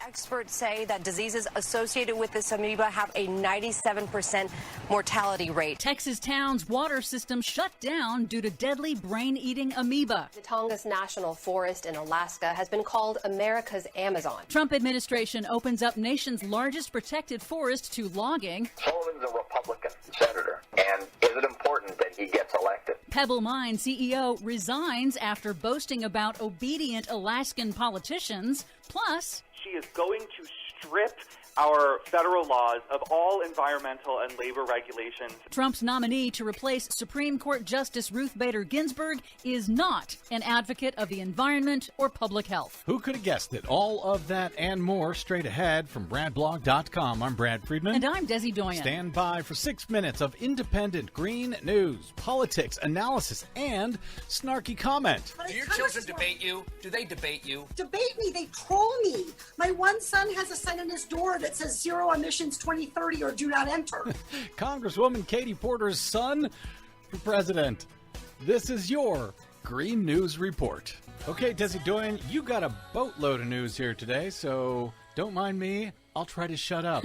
Experts say that diseases associated with this amoeba have a 97% mortality rate. Texas town's water system shut down due to deadly brain-eating amoeba. The Tongass National Forest in Alaska has been called America's Amazon. Trump administration opens up nation's largest protected forest to logging. Sullivan's a Republican senator, and is it important that he gets elected? Pebble Mine CEO resigns after boasting about obedient Alaskan politicians. Plus, she is going to strip our federal laws of all environmental and labor regulations. Trump's nominee to replace Supreme Court Justice Ruth Bader Ginsburg is not an advocate of the environment or public health. Who could have guessed it? All of that and more straight ahead from BradBlog.com. I'm Brad Friedman. And I'm Desi Doyen. Stand by for 6 minutes of independent green news, politics, analysis, and snarky comment. Do your children debate you? Do they debate you? Debate me. They troll me. My one son has a sign on his door that says zero emissions 2030 or do not enter. Congresswoman Katie Porter's son for president. This is your Green News Report. Okay, Desi Doyen, you got a boatload of news here today, so don't mind me. I'll try to shut up.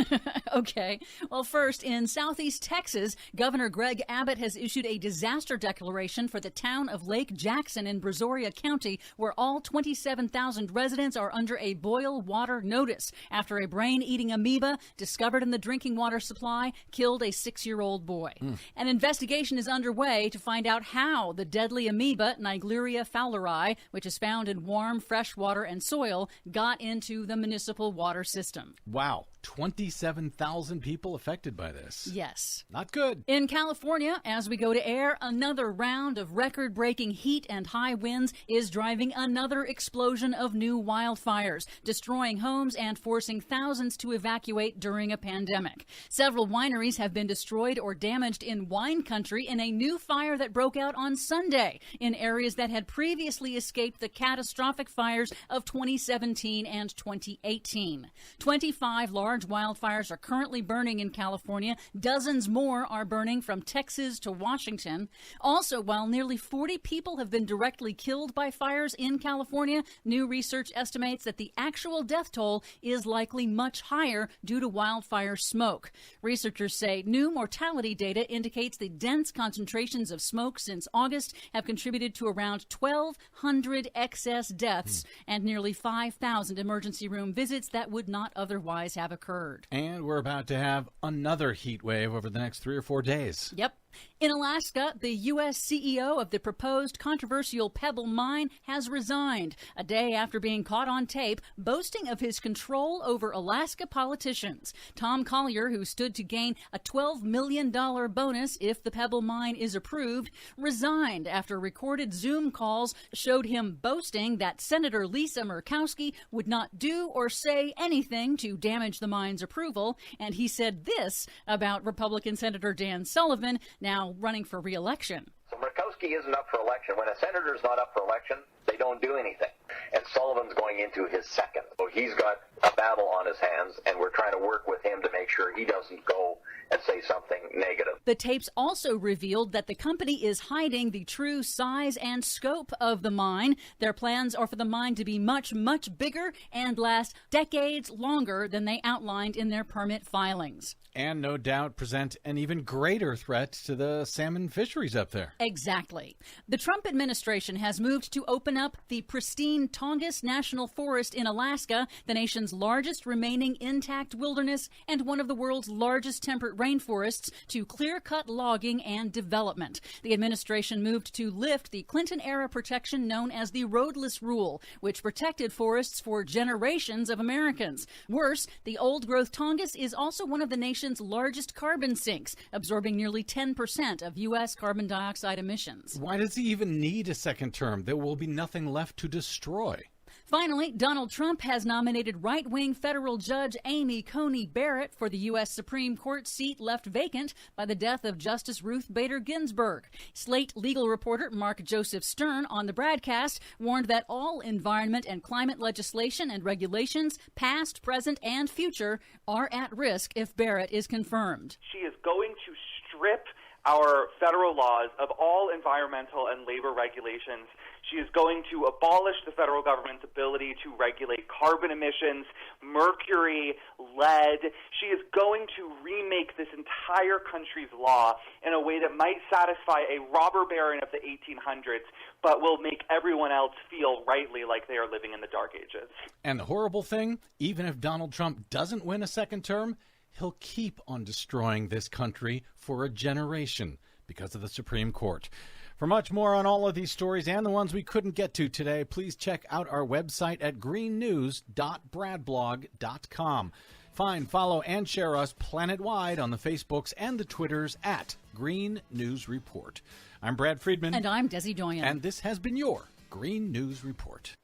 Okay. Well, first, in southeast Texas, Governor Greg Abbott has issued a disaster declaration for the town of Lake Jackson in Brazoria County, where all 27,000 residents are under a boil water notice after a brain-eating amoeba discovered in the drinking water supply killed a 6-year-old boy. An investigation is underway to find out how the deadly amoeba, Naegleria fowleri, which is found in warm, fresh water and soil, got into the municipal water system. Wow, 27,000 people affected by this. Yes. Not good. In California, as we go to air, another round of record-breaking heat and high winds is driving another explosion of new wildfires, destroying homes and forcing thousands to evacuate during a pandemic. Several wineries have been destroyed or damaged in wine country in a new fire that broke out on Sunday in areas that had previously escaped the catastrophic fires of 2017 and 2018. 25 large wildfires are currently burning in California. Dozens more are burning from Texas to Washington. Also, while nearly 40 people have been directly killed by fires in California, new research estimates that the actual death toll is likely much higher due to wildfire smoke. Researchers say new mortality data indicates the dense concentrations of smoke since August have contributed to around 1,200 excess deaths and nearly 5,000 emergency room visits that would not otherwise have occurred. And we're about to have another heat wave over the next 3 or 4 days. Yep. In Alaska, the U.S. CEO of the proposed controversial Pebble mine has resigned a day after being caught on tape boasting of his control over Alaska politicians. Tom Collier, who stood to gain a $12 million bonus if the Pebble mine is approved, resigned after recorded Zoom calls showed him boasting that Senator Lisa Murkowski would not do or say anything to damage the mine's approval. And he said this about Republican Senator Dan Sullivan, now running for re-election. So Murkowski isn't up for election. When a senator's not up for election, they don't do anything. And Sullivan's going into his second. So he's got a battle on his hands, and we're trying to work with him to make sure he doesn't go and say something negative. The tapes also revealed that the company is hiding the true size and scope of the mine. Their plans are for the mine to be much, much bigger and last decades longer than they outlined in their permit filings. And no doubt present an even greater threat to the salmon fisheries up there. Exactly. The Trump administration has moved to open up the pristine Tongass National Forest in Alaska, the nation's largest remaining intact wilderness and one of the world's largest temperate rainforests, to clear-cut logging and development. The administration moved to lift the Clinton-era protection known as the roadless rule, which protected forests for generations of Americans. Worse, the old-growth Tongass is also one of the nation's largest carbon sinks, absorbing nearly 10% of U.S. carbon dioxide emissions. Why does he even need a second term? There will be nothing left to destroy. Finally, Donald Trump has nominated right-wing federal judge Amy Coney Barrett for the U.S. Supreme Court seat left vacant by the death of Justice Ruth Bader Ginsburg. Slate legal reporter Mark Joseph Stern on the broadcast warned that all environment and climate legislation and regulations, past, present, and future, are at risk if Barrett is confirmed. She is going to strip our federal laws of all environmental and labor regulations. She is going to abolish the federal government's ability to regulate carbon emissions, mercury, lead. She is going to remake this entire country's law in a way that might satisfy a robber baron of the 1800s, but will make everyone else feel rightly like they are living in the Dark Ages. And the horrible thing, even if Donald Trump doesn't win a second term, he'll keep on destroying this country for a generation because of the Supreme Court. For much more on all of these stories and the ones we couldn't get to today, please check out our website at greennews.bradblog.com. Find, follow, and share us planet-wide on the Facebooks and the Twitters at Green News Report. I'm Brad Friedman. And I'm Desi Doyen. And this has been your Green News Report.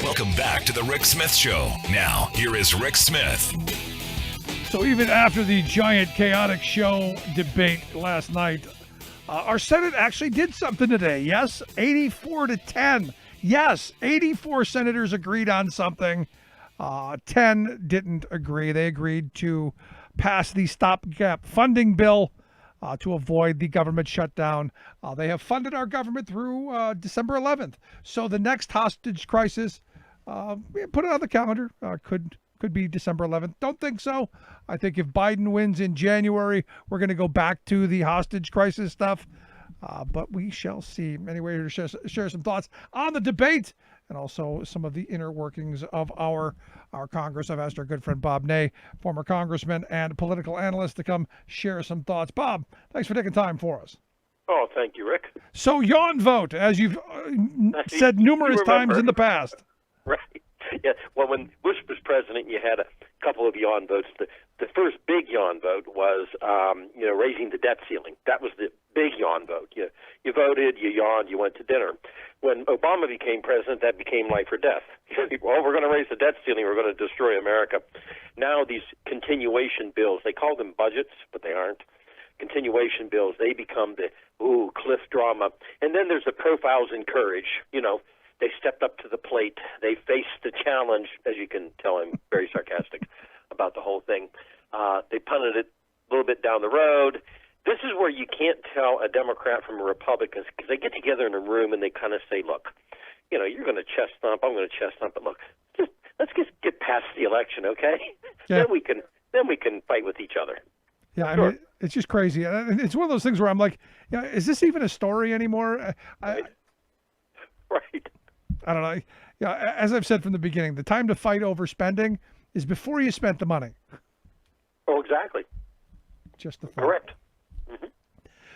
Welcome back to the Rick Smith Show. Now, here is Rick Smith. So even after the giant chaotic show debate last night, our Senate actually did something today. Yes, 84-10. Yes, 84 senators agreed on something. 10 didn't agree. They agreed to pass the stopgap funding bill to avoid the government shutdown. They have funded our government through December 11th. So the next hostage crisis, put it on the calendar, could be December 11th. Don't think so. I think if Biden wins in January, we're going to go back to the hostage crisis stuff. But we shall see. Anyway, to share some thoughts on the debate and also some of the inner workings of our Congress. I've asked our good friend Bob Ney, former congressman and political analyst, to come share some thoughts. Bob, thanks for taking time for us. Oh, thank you, Rick. So yawn vote, as you've said numerous times in the past. Right. Yeah. Well, when Bush was president, you had a couple of yawn votes. The first big yawn vote was, raising the debt ceiling. That was the big yawn vote. You voted, you yawned, you went to dinner. When Obama became president, that became life or death. Well, we're going to raise the debt ceiling. We're going to destroy America. Now these continuation bills, they call them budgets, but they aren't. Continuation bills, they become the cliff drama. And then there's the profiles in courage. They stepped up to the plate. They faced the challenge. As you can tell, I'm very sarcastic about the whole thing. They punted it a little bit down the road. This is where you can't tell a Democrat from a Republican, because they get together in a room and they kind of say, look, you're going to chest thump, I'm going to chest thump, but look, let's just get past the election, okay? Yeah. Then we can fight with each other. Yeah, Sure. I mean, it's just crazy. And it's one of those things where I'm like, is this even a story anymore? Right. I don't know. Yeah, as I've said from the beginning, the time to fight over spending is before you spent the money. Oh, exactly. Just the thing. Correct.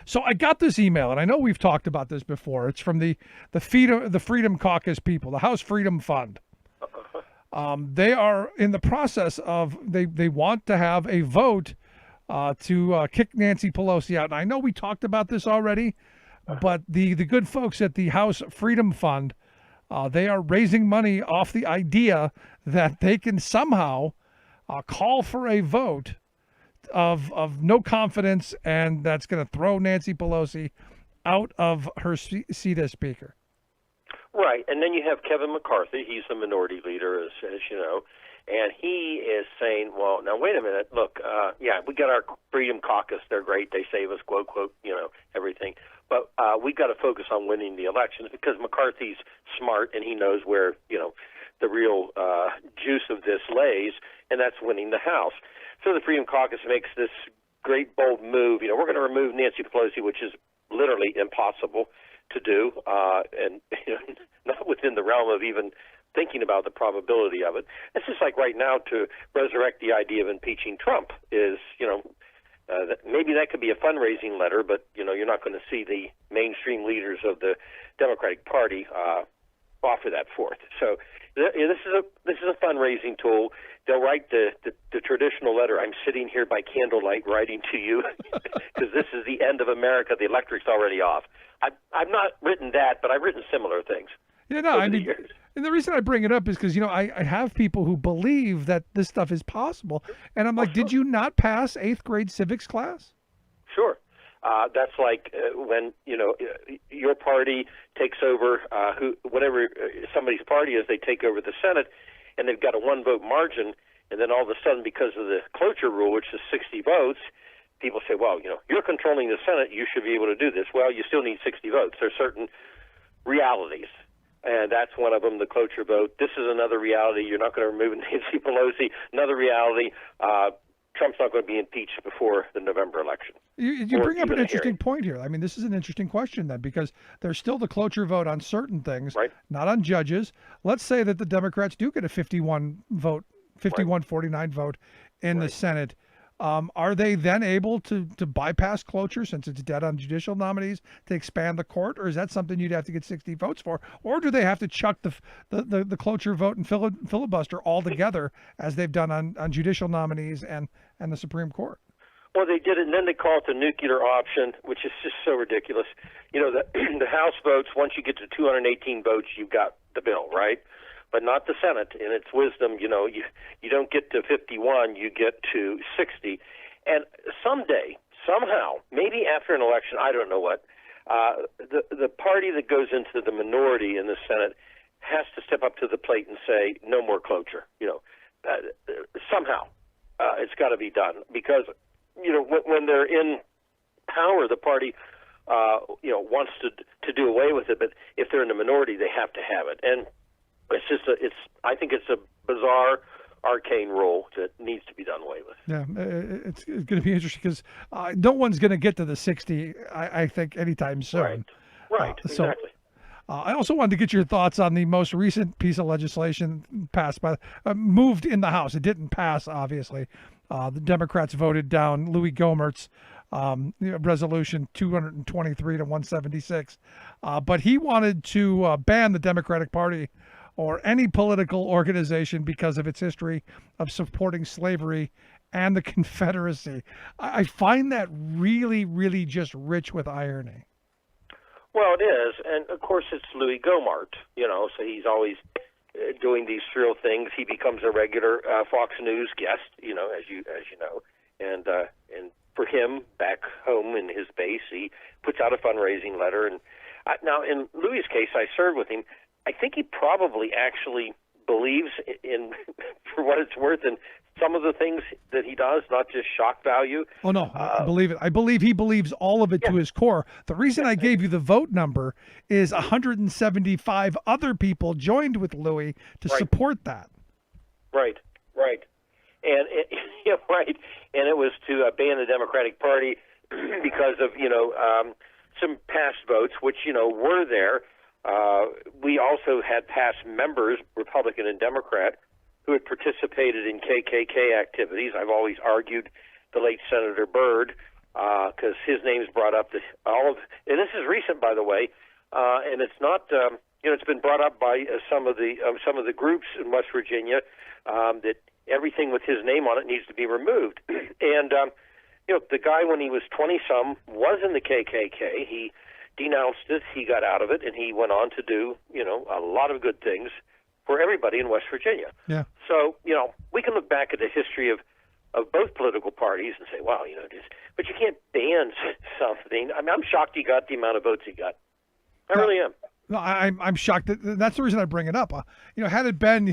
So I got this email, and I know we've talked about this before. It's from the Freedom Caucus people, the House Freedom Fund. They are in the process of they want to have a vote to kick Nancy Pelosi out. And I know we talked about this already, but the good folks at the House Freedom Fund, they are raising money off the idea that they can somehow call for a vote of no confidence, and that's going to throw Nancy Pelosi out of her seat as Speaker. Right, and then you have Kevin McCarthy. He's the minority leader, as you know, and he is saying, well, now wait a minute, look, we got our Freedom Caucus. They're great. They save us, quote, quote, everything. But we got to focus on winning the elections, because McCarthy's smart and he knows where, the real juice of this lays, and that's winning the House. So the Freedom Caucus makes this great, bold move. We're going to remove Nancy Pelosi, which is literally impossible to do, and not within the realm of even thinking about the probability of it. It's just like right now to resurrect the idea of impeaching Trump is, maybe that could be a fundraising letter, but, you're not going to see the mainstream leaders of the Democratic Party offer that forth. So this is a fundraising tool. They'll write the traditional letter. I'm sitting here by candlelight writing to you because this is the end of America. The electric's already off. I've not written that, but I've written similar things. Yeah, no, I mean, and the reason I bring it up is because, I have people who believe that this stuff is possible. And I'm like, did you not pass 8th grade civics class? Sure. That's like when, your party takes over, whatever somebody's party is, they take over the Senate, and they've got a 1-vote margin, and then all of a sudden, because of the cloture rule, which is 60 votes, people say, well, you're controlling the Senate, you should be able to do this. Well, you still need 60 votes. There's certain realities, and that's one of them, the cloture vote. This is another reality. You're not going to remove Nancy Pelosi. Another reality, Trump's not going to be impeached before the November election. You bring up an interesting point here. I mean, this is an interesting question then, because there's still the cloture vote on certain things, right, not on judges. Let's say that the Democrats do get a 51-49 vote in the Senate. Are they then able to bypass cloture, since it's dead on judicial nominees, to expand the court, or is that something you'd have to get 60 votes for, or do they have to chuck the cloture vote and filibuster altogether, as they've done on judicial nominees and the Supreme Court? Well, they did it, and then they call it the nuclear option, which is just so ridiculous. The House votes, once you get to 218 votes, you've got the bill, right? But not the Senate. In its wisdom, you don't get to 51, you get to 60. And someday, somehow, maybe after an election, I don't know what, the party that goes into the minority in the Senate has to step up to the plate and say, no more cloture. Somehow it's got to be done, because when they're in power, the party, wants to do away with it. But if they're in the minority, they have to have it. And it's just I think it's a bizarre, arcane rule that needs to be done away with. Yeah, it's going to be interesting because no one's going to get to the 60, I think, anytime soon. Right, exactly. I also wanted to get your thoughts on the most recent piece of legislation passed moved in the House. It didn't pass, obviously. The Democrats voted down Louis Gohmert's resolution 223 to 176. But he wanted to ban the Democratic Party or any political organization because of its history of supporting slavery and the Confederacy. I find that really, really just rich with irony. Well, it is, and of course it's Louis Gohmert, so he's always doing these thrill things. He becomes a regular Fox News guest, as you know, and for him back home in his base, he puts out a fundraising letter. And now in Louis's case, I served with him. I think he probably actually believes in, for what it's worth, in some of the things that he does, not just shock value. Oh, no, I believe it. I believe he believes all of it to his core. The reason I gave you the vote number is 175 other people joined with Louis to support that. Right. And right. And it was to ban the Democratic Party because of, some past votes, which, were there. We also had past members, Republican and Democrat, who had participated in KKK activities. I've always argued the late Senator Byrd, because his name's brought up. And this is recent, by the way, and it's not. It's been brought up by some of the groups in West Virginia that everything with his name on it needs to be removed. And the guy, when he was 20-some, was in the KKK. He denounced it. He got out of it, and he went on to do a lot of good things for everybody in West Virginia. Yeah. So, we can look back at the history of both political parties and say, wow, but you can't ban something. I mean, I'm shocked he got the amount of votes he got. I really am. No, I'm shocked. That's the reason I bring it up. Had it been,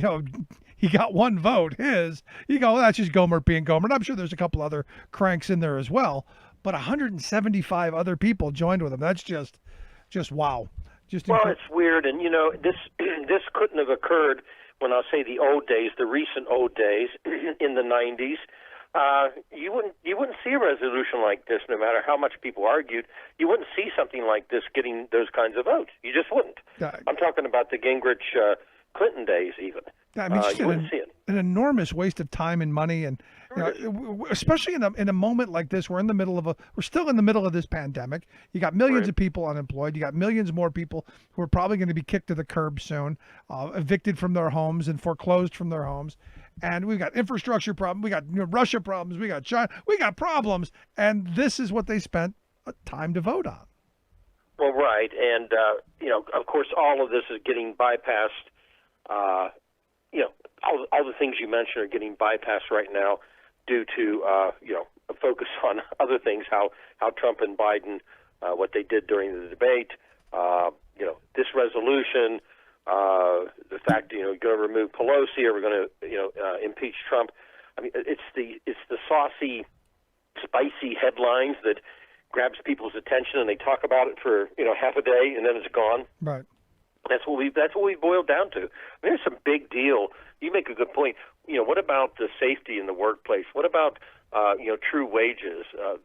he got one vote, you go, well, that's just Gohmert being Gohmert. I'm sure there's a couple other cranks in there as well, but 175 other people joined with him. That's just wow. Well, it's weird, and this couldn't have occurred when I say the old days, the recent old days in the 90s. You wouldn't see a resolution like this, no matter how much people argued. You wouldn't see something like this getting those kinds of votes. You just wouldn't. I'm talking about the Gingrich Clinton days, even. I mean, you wouldn't see it. An enormous waste of time and money, and especially in a moment like this, we're still in the middle of this pandemic. You got millions of people unemployed. You got millions more people who are probably going to be kicked to the curb soon, evicted from their homes and foreclosed from their homes. And we've got infrastructure problems. We got Russia problems. We got China. We got problems, and this is what they spent time to vote on. Well, right, and of course, all of this is getting bypassed. All the things you mentioned are getting bypassed right now due to a focus on other things, how Trump and Biden, what they did during the debate, this resolution, the fact you're going to remove Pelosi or we're going to impeach Trump. I mean, it's the saucy, spicy headlines that grabs people's attention, and they talk about it for half a day and then it's gone. Right. That's what we boiled down to. I mean, there's some big deal. You make a good point. What about the safety in the workplace? What about true wages?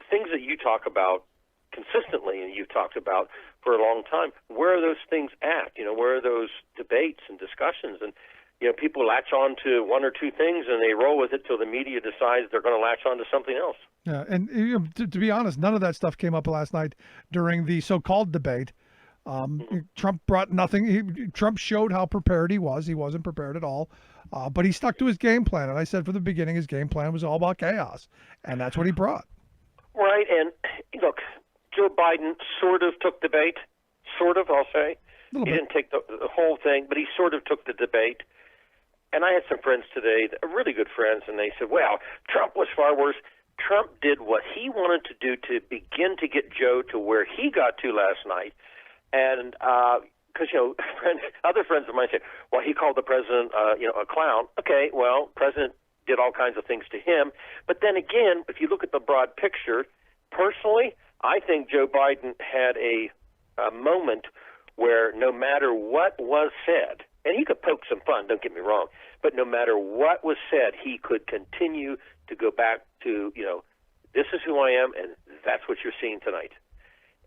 Things that you talk about consistently, and you've talked about for a long time. Where are those things at? Where are those debates and discussions? And people latch on to one or two things and they roll with it till the media decides they're going to latch on to something else. Yeah, and to be honest, none of that stuff came up last night during the so-called debate. Trump brought nothing. Trump showed how prepared he was. He wasn't prepared at all, but he stuck to his game plan. And I said from the beginning, his game plan was all about chaos, and that's what he brought. Right, and look, Joe Biden sort of took the bait. Sort of, I'll say. He didn't take the whole thing, but he sort of took the debate. And I had some friends today, really good friends, and they said, well, Trump was far worse. Trump did what he wanted to do to begin to get Joe to where he got to last night. And because, other friends of mine say, well, he called the president, a clown. Okay, well, president did all kinds of things to him. But then again, if you look at the broad picture, personally, I think Joe Biden had a moment where no matter what was said, and he could poke some fun, don't get me wrong, but no matter what was said, he could continue to go back to, this is who I am, and that's what you're seeing tonight.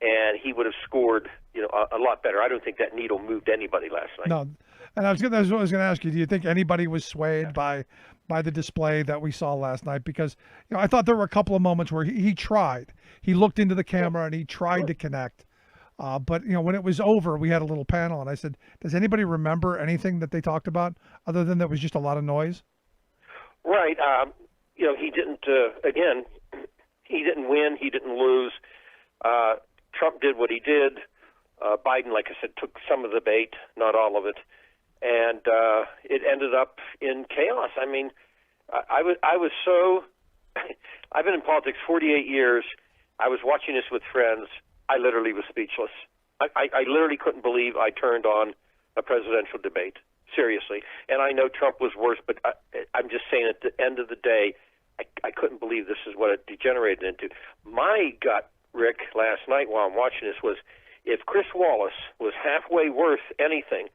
And he would have scored, a lot better. I don't think that needle moved anybody last night. No, and I was going to ask you, do you think anybody was swayed by the display that we saw last night? Because I thought there were a couple of moments where he tried. He looked into the camera and he tried to connect. But when it was over, we had a little panel, and I said, "Does anybody remember anything that they talked about other than that was just a lot of noise?" Right. He didn't. Again, he didn't win. He didn't lose. Trump did what he did. Biden, like I said, took some of the bait, not all of it, and it ended up in chaos. I mean, I was so. I've been in politics 48 years. I was watching this with friends. I literally was speechless. I literally couldn't believe I turned on a presidential debate. Seriously. And I know Trump was worse, but I'm just saying at the end of the day, I couldn't believe this is what it degenerated into. My gut, Rick, last night while I'm watching this was if Chris Wallace was halfway worth anything,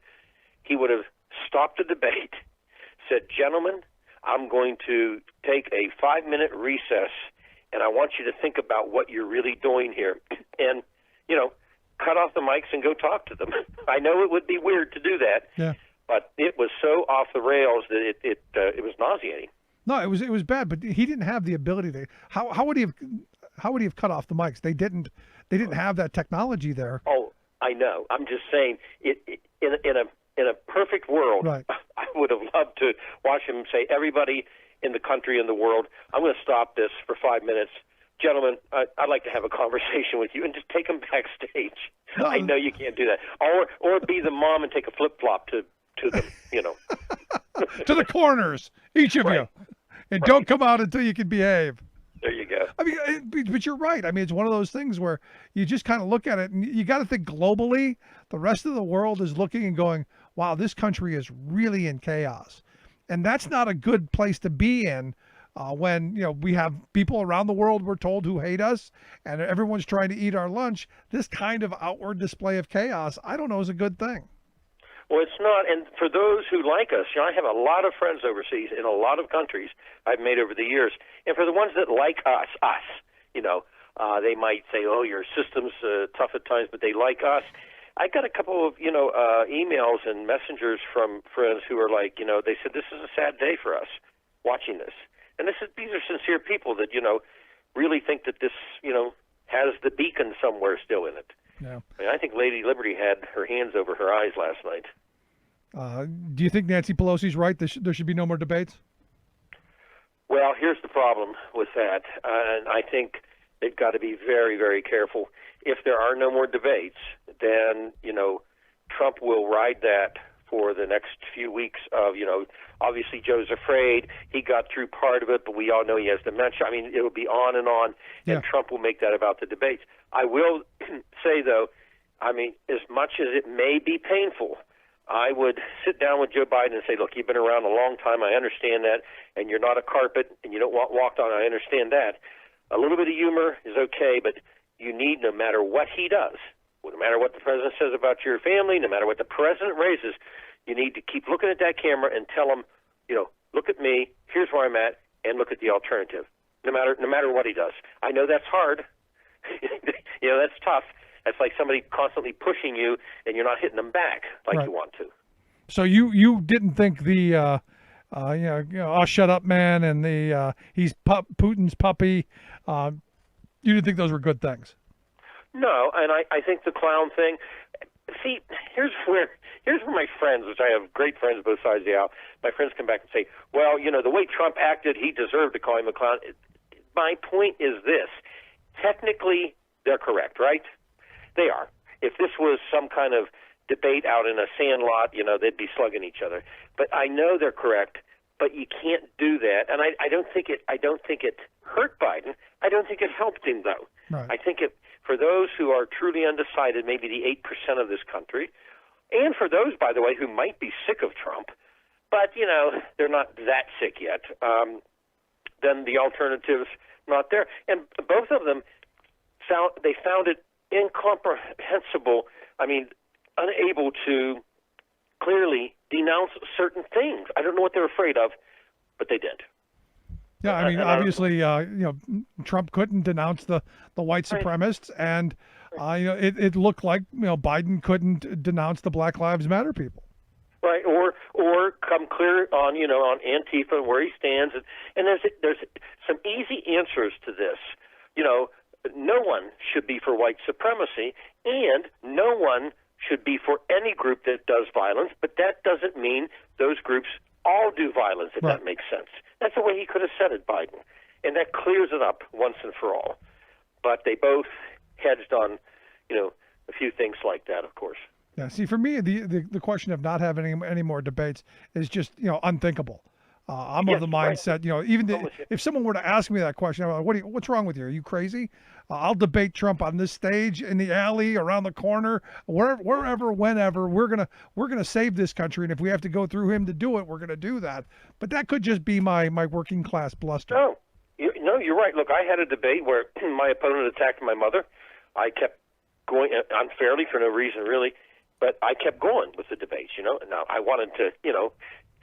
he would have stopped the debate, said, "Gentlemen, I'm going to take a 5-minute recess, and I want you to think about what you're really doing here." And, cut off the mics and go talk to them. I know it would be weird to do that, but it was so off the rails that it was nauseating. No, it was bad, but he didn't have the ability to. How would he have cut off the mics? They didn't have that technology there. Oh, I know. I'm just saying in a perfect world, right. I would have loved to watch him say, "Everybody in the country and the world, I'm going to stop this for 5 minutes. Gentlemen, I'd like to have a conversation with you," and just take them backstage. No. I know you can't do that. Or be the mom and take a flip-flop to them, to the corners, each of you. And don't come out until you can behave. There you go. I mean, but you're right. I mean, it's one of those things where you just kind of look at it and you got to think globally. The rest of the world is looking and going, wow, this country is really in chaos. And that's not a good place to be in when, we have people around the world, we're told, who hate us and everyone's trying to eat our lunch. This kind of outward display of chaos, I don't know, is a good thing. Well, it's not. And for those who like us, I have a lot of friends overseas in a lot of countries I've made over the years. And for the ones that like us, they might say, "Oh, your system's tough at times," but they like us. I got a couple of, emails and messengers from friends who are like, they said, "This is a sad day for us watching this." And these are sincere people that, really think that this, has the beacon somewhere still in it. Yeah. I mean, I think Lady Liberty had her hands over her eyes last night. Do you think Nancy Pelosi's right? There should be no more debates? Well, here's the problem with that. And I think they've got to be very, very careful. If there are no more debates, then, Trump will ride that for the next few weeks of, obviously Joe's afraid. He got through part of it, but we all know he has dementia. I mean, it will be on, and Trump will make that about the debates. I will say, though, as much as it may be painful, I would sit down with Joe Biden and say, "Look, you've been around a long time. I understand that, and you're not a carpet, and you don't want walked on. I understand that. A little bit of humor is okay, but you need, no matter what he does, no matter what the president says about your family, no matter what the president raises, you need to keep looking at that camera and tell him, look at me, here's where I'm at, and look at the alternative, no matter what he does." I know that's hard. That's tough. It's like somebody constantly pushing you, and you're not hitting them back like you want to. So you didn't think the "oh, shut up, man," and the he's Putin's puppy. You didn't think those were good things? No, and I think the clown thing. See, here's where my friends, which I have great friends both sides of the aisle, my friends come back and say, "Well, the way Trump acted, he deserved to call him a clown." My point is this: technically, they're correct, right? They are. If this was some kind of debate out in a sand lot, they'd be slugging each other. But I know they're correct, but you can't do that. And I don't think it hurt Biden. I don't think it helped him, though. Right. I think for those who are truly undecided, maybe the 8% of this country, and for those, by the way, who might be sick of Trump, but, they're not that sick yet, then the alternative's not there. And both of them found it incomprehensible. I mean, unable to clearly denounce certain things. I don't know what they're afraid of, but they did. Yeah, I mean, obviously, Trump couldn't denounce the white supremacists, and it looked like Biden couldn't denounce the Black Lives Matter people. Right, or come clear on on Antifa and where he stands, and there's some easy answers to this. No one should be for white supremacy, and no one should be for any group that does violence. But that doesn't mean those groups all do violence. If that makes sense, that's the way he could have said it, Biden, and that clears it up once and for all. But they both hedged on, a few things like that, of course. Yeah. See, for me, the question of not having any more debates is just unthinkable. I'm of the mindset, even if someone were to ask me that question, I'm like, what's wrong with you? Are you crazy? I'll debate Trump on this stage, in the alley, around the corner, wherever, whenever. We're gonna save this country, and if we have to go through him to do it, we're gonna do that. But that could just be my working class bluster. No, you're right. Look, I had a debate where my opponent attacked my mother. I kept going unfairly for no reason really, but I kept going with the debates. Now I wanted to,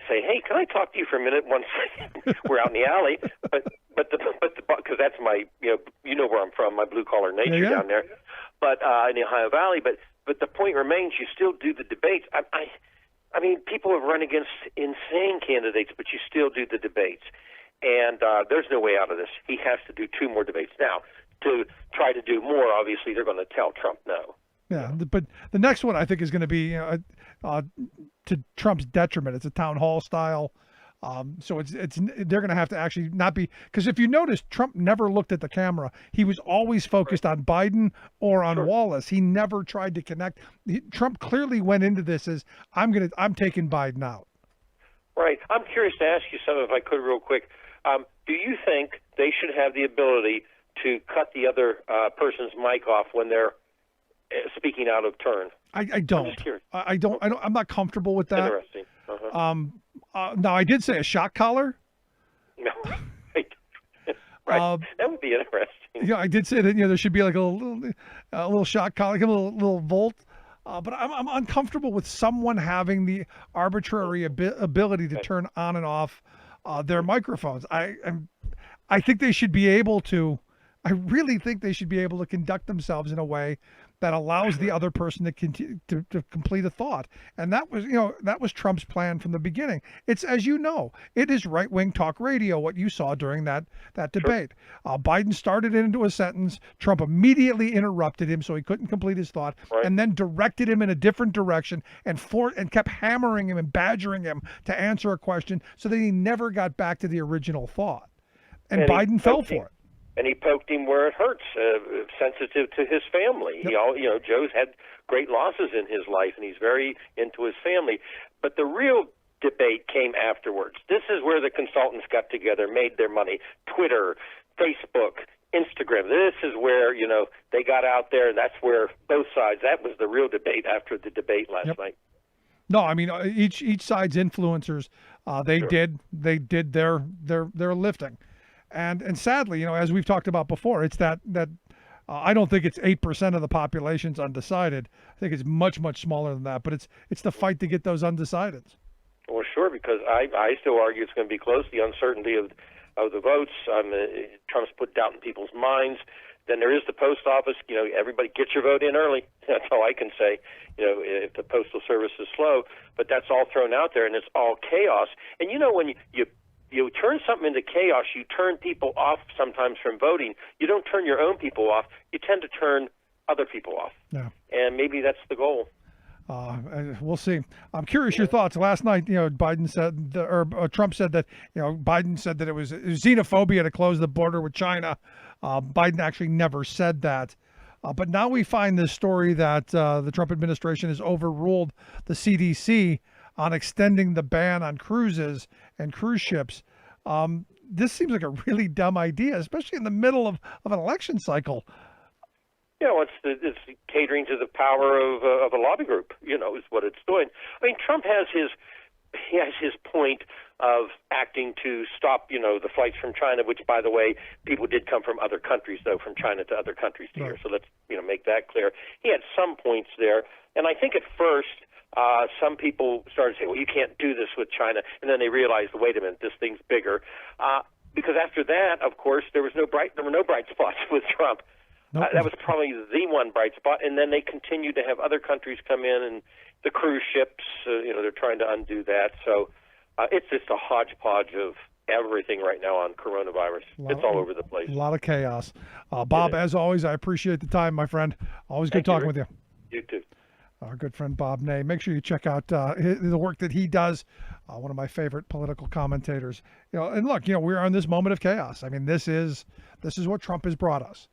say, hey, can I talk to you for a minute? Once we're out in the alley, but because that's my, where I'm from, my blue collar nature down there, but in the Ohio Valley. But the point remains, you still do the debates. I mean, people have run against insane candidates, but you still do the debates, and there's no way out of this. He has to do 2 more debates now. To try to do more, obviously, they're going to tell Trump no. Yeah, but the next one I think is going to be to Trump's detriment. It's a town hall style, so it's they're going to have to actually not be, because if you notice, Trump never looked at the camera. He was always focused on Biden or on Wallace. He never tried to connect. Trump clearly went into this as I'm taking Biden out. Right. I'm curious to ask you something, if I could, real quick. Do you think they should have the ability to cut the other person's mic off when they're speaking out of turn? I don't. I don't. I'm not comfortable with that. Interesting. Now, I did say a shock collar. No. Right. That would be interesting. Yeah, I did say that. There should be like a little shock collar, like a little volt. But I'm uncomfortable with someone having the arbitrary ability to turn on and off their microphones. I think they should be able to. I really think they should be able to conduct themselves in a way that allows the other person to continue to complete a thought. And that was Trump's plan from the beginning. It's, as you know, it is right-wing talk radio, what you saw during that debate. Biden started it into a sentence. Trump immediately interrupted him so he couldn't complete his thought, and then directed him in a different direction and kept hammering him and badgering him to answer a question so that he never got back to the original thought. And Biden fell for it. And he poked him where it hurts, sensitive to his family. Yep. Joe's had great losses in his life, and he's very into his family. But the real debate came afterwards. This is where the consultants got together, made their money. Twitter, Facebook, Instagram. This is where, they got out there, and that's where both sides, that was the real debate after the debate last night. No, I mean, each side's influencers, they did their lifting. And sadly, as we've talked about before, it's that I don't think it's 8% of the population's undecided. I think it's much, much smaller than that. But it's the fight to get those undecideds. Well, sure, because I still argue it's going to be close. The uncertainty of the votes. Trump's put doubt in people's minds. Then there is the post office. Everybody get your vote in early. That's all I can say. If the postal service is slow, but that's all thrown out there, and it's all chaos. And when you turn something into chaos, you turn people off sometimes from voting. You don't turn your own people off. You tend to turn other people off. Yeah. And maybe that's the goal. We'll see. I'm curious your thoughts. Last night, Biden said, Trump said that, Biden said that it was xenophobia to close the border with China. Biden actually never said that. But now we find this story that the Trump administration has overruled the CDC on extending the ban on cruises and cruise ships. This seems like a really dumb idea, especially in the middle of an election cycle. It's catering to the power of a lobby group, is what it's doing. I mean, Trump has his he has his point of acting to stop, the flights from China, which, by the way, people did come from other countries, though, from China to other countries to here. So let's, make that clear. He had some points there. And I think at first, some people started saying, well, you can't do this with China. And then they realized, wait a minute, this thing's bigger. Because after that, of course, there were no bright spots with Trump. Nope. That was probably the one bright spot. And then they continued to have other countries come in, and the cruise ships, they're trying to undo that. So it's just a hodgepodge of everything right now on coronavirus. It's all over the place. A lot of chaos. Bob, as always, I appreciate the time, my friend. Always good talking with you. You too. Our good friend Bob Ney. Make sure you check out the work that he does. One of my favorite political commentators. And look, we're in this moment of chaos. I mean, this is what Trump has brought us.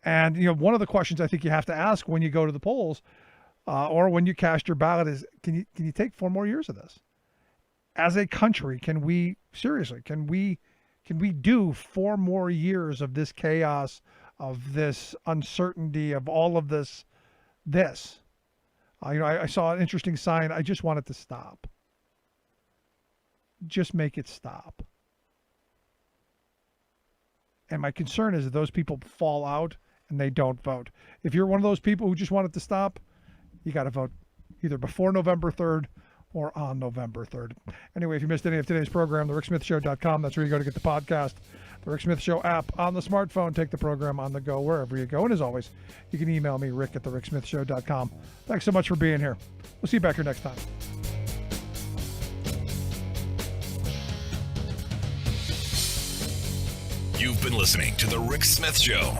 And one of the questions I think you have to ask when you go to the polls, or when you cast your ballot, is can you take 4 more years of this? As a country, can we do 4 more years of this chaos, of this uncertainty, of all of this? I saw an interesting sign. I just want it to stop. Just make it stop. And my concern is that those people fall out and they don't vote. If you're one of those people who just want it to stop, you got to vote either before November 3rd or on November 3rd. Anyway, if you missed any of today's program, thericksmithshow.com. That's where you go to get the podcast. The Rick Smith Show app on the smartphone. Take the program on the go wherever you go. And as always, you can email me, rick@thericksmithshow.com. Thanks so much for being here. We'll see you back here next time. You've been listening to The Rick Smith Show.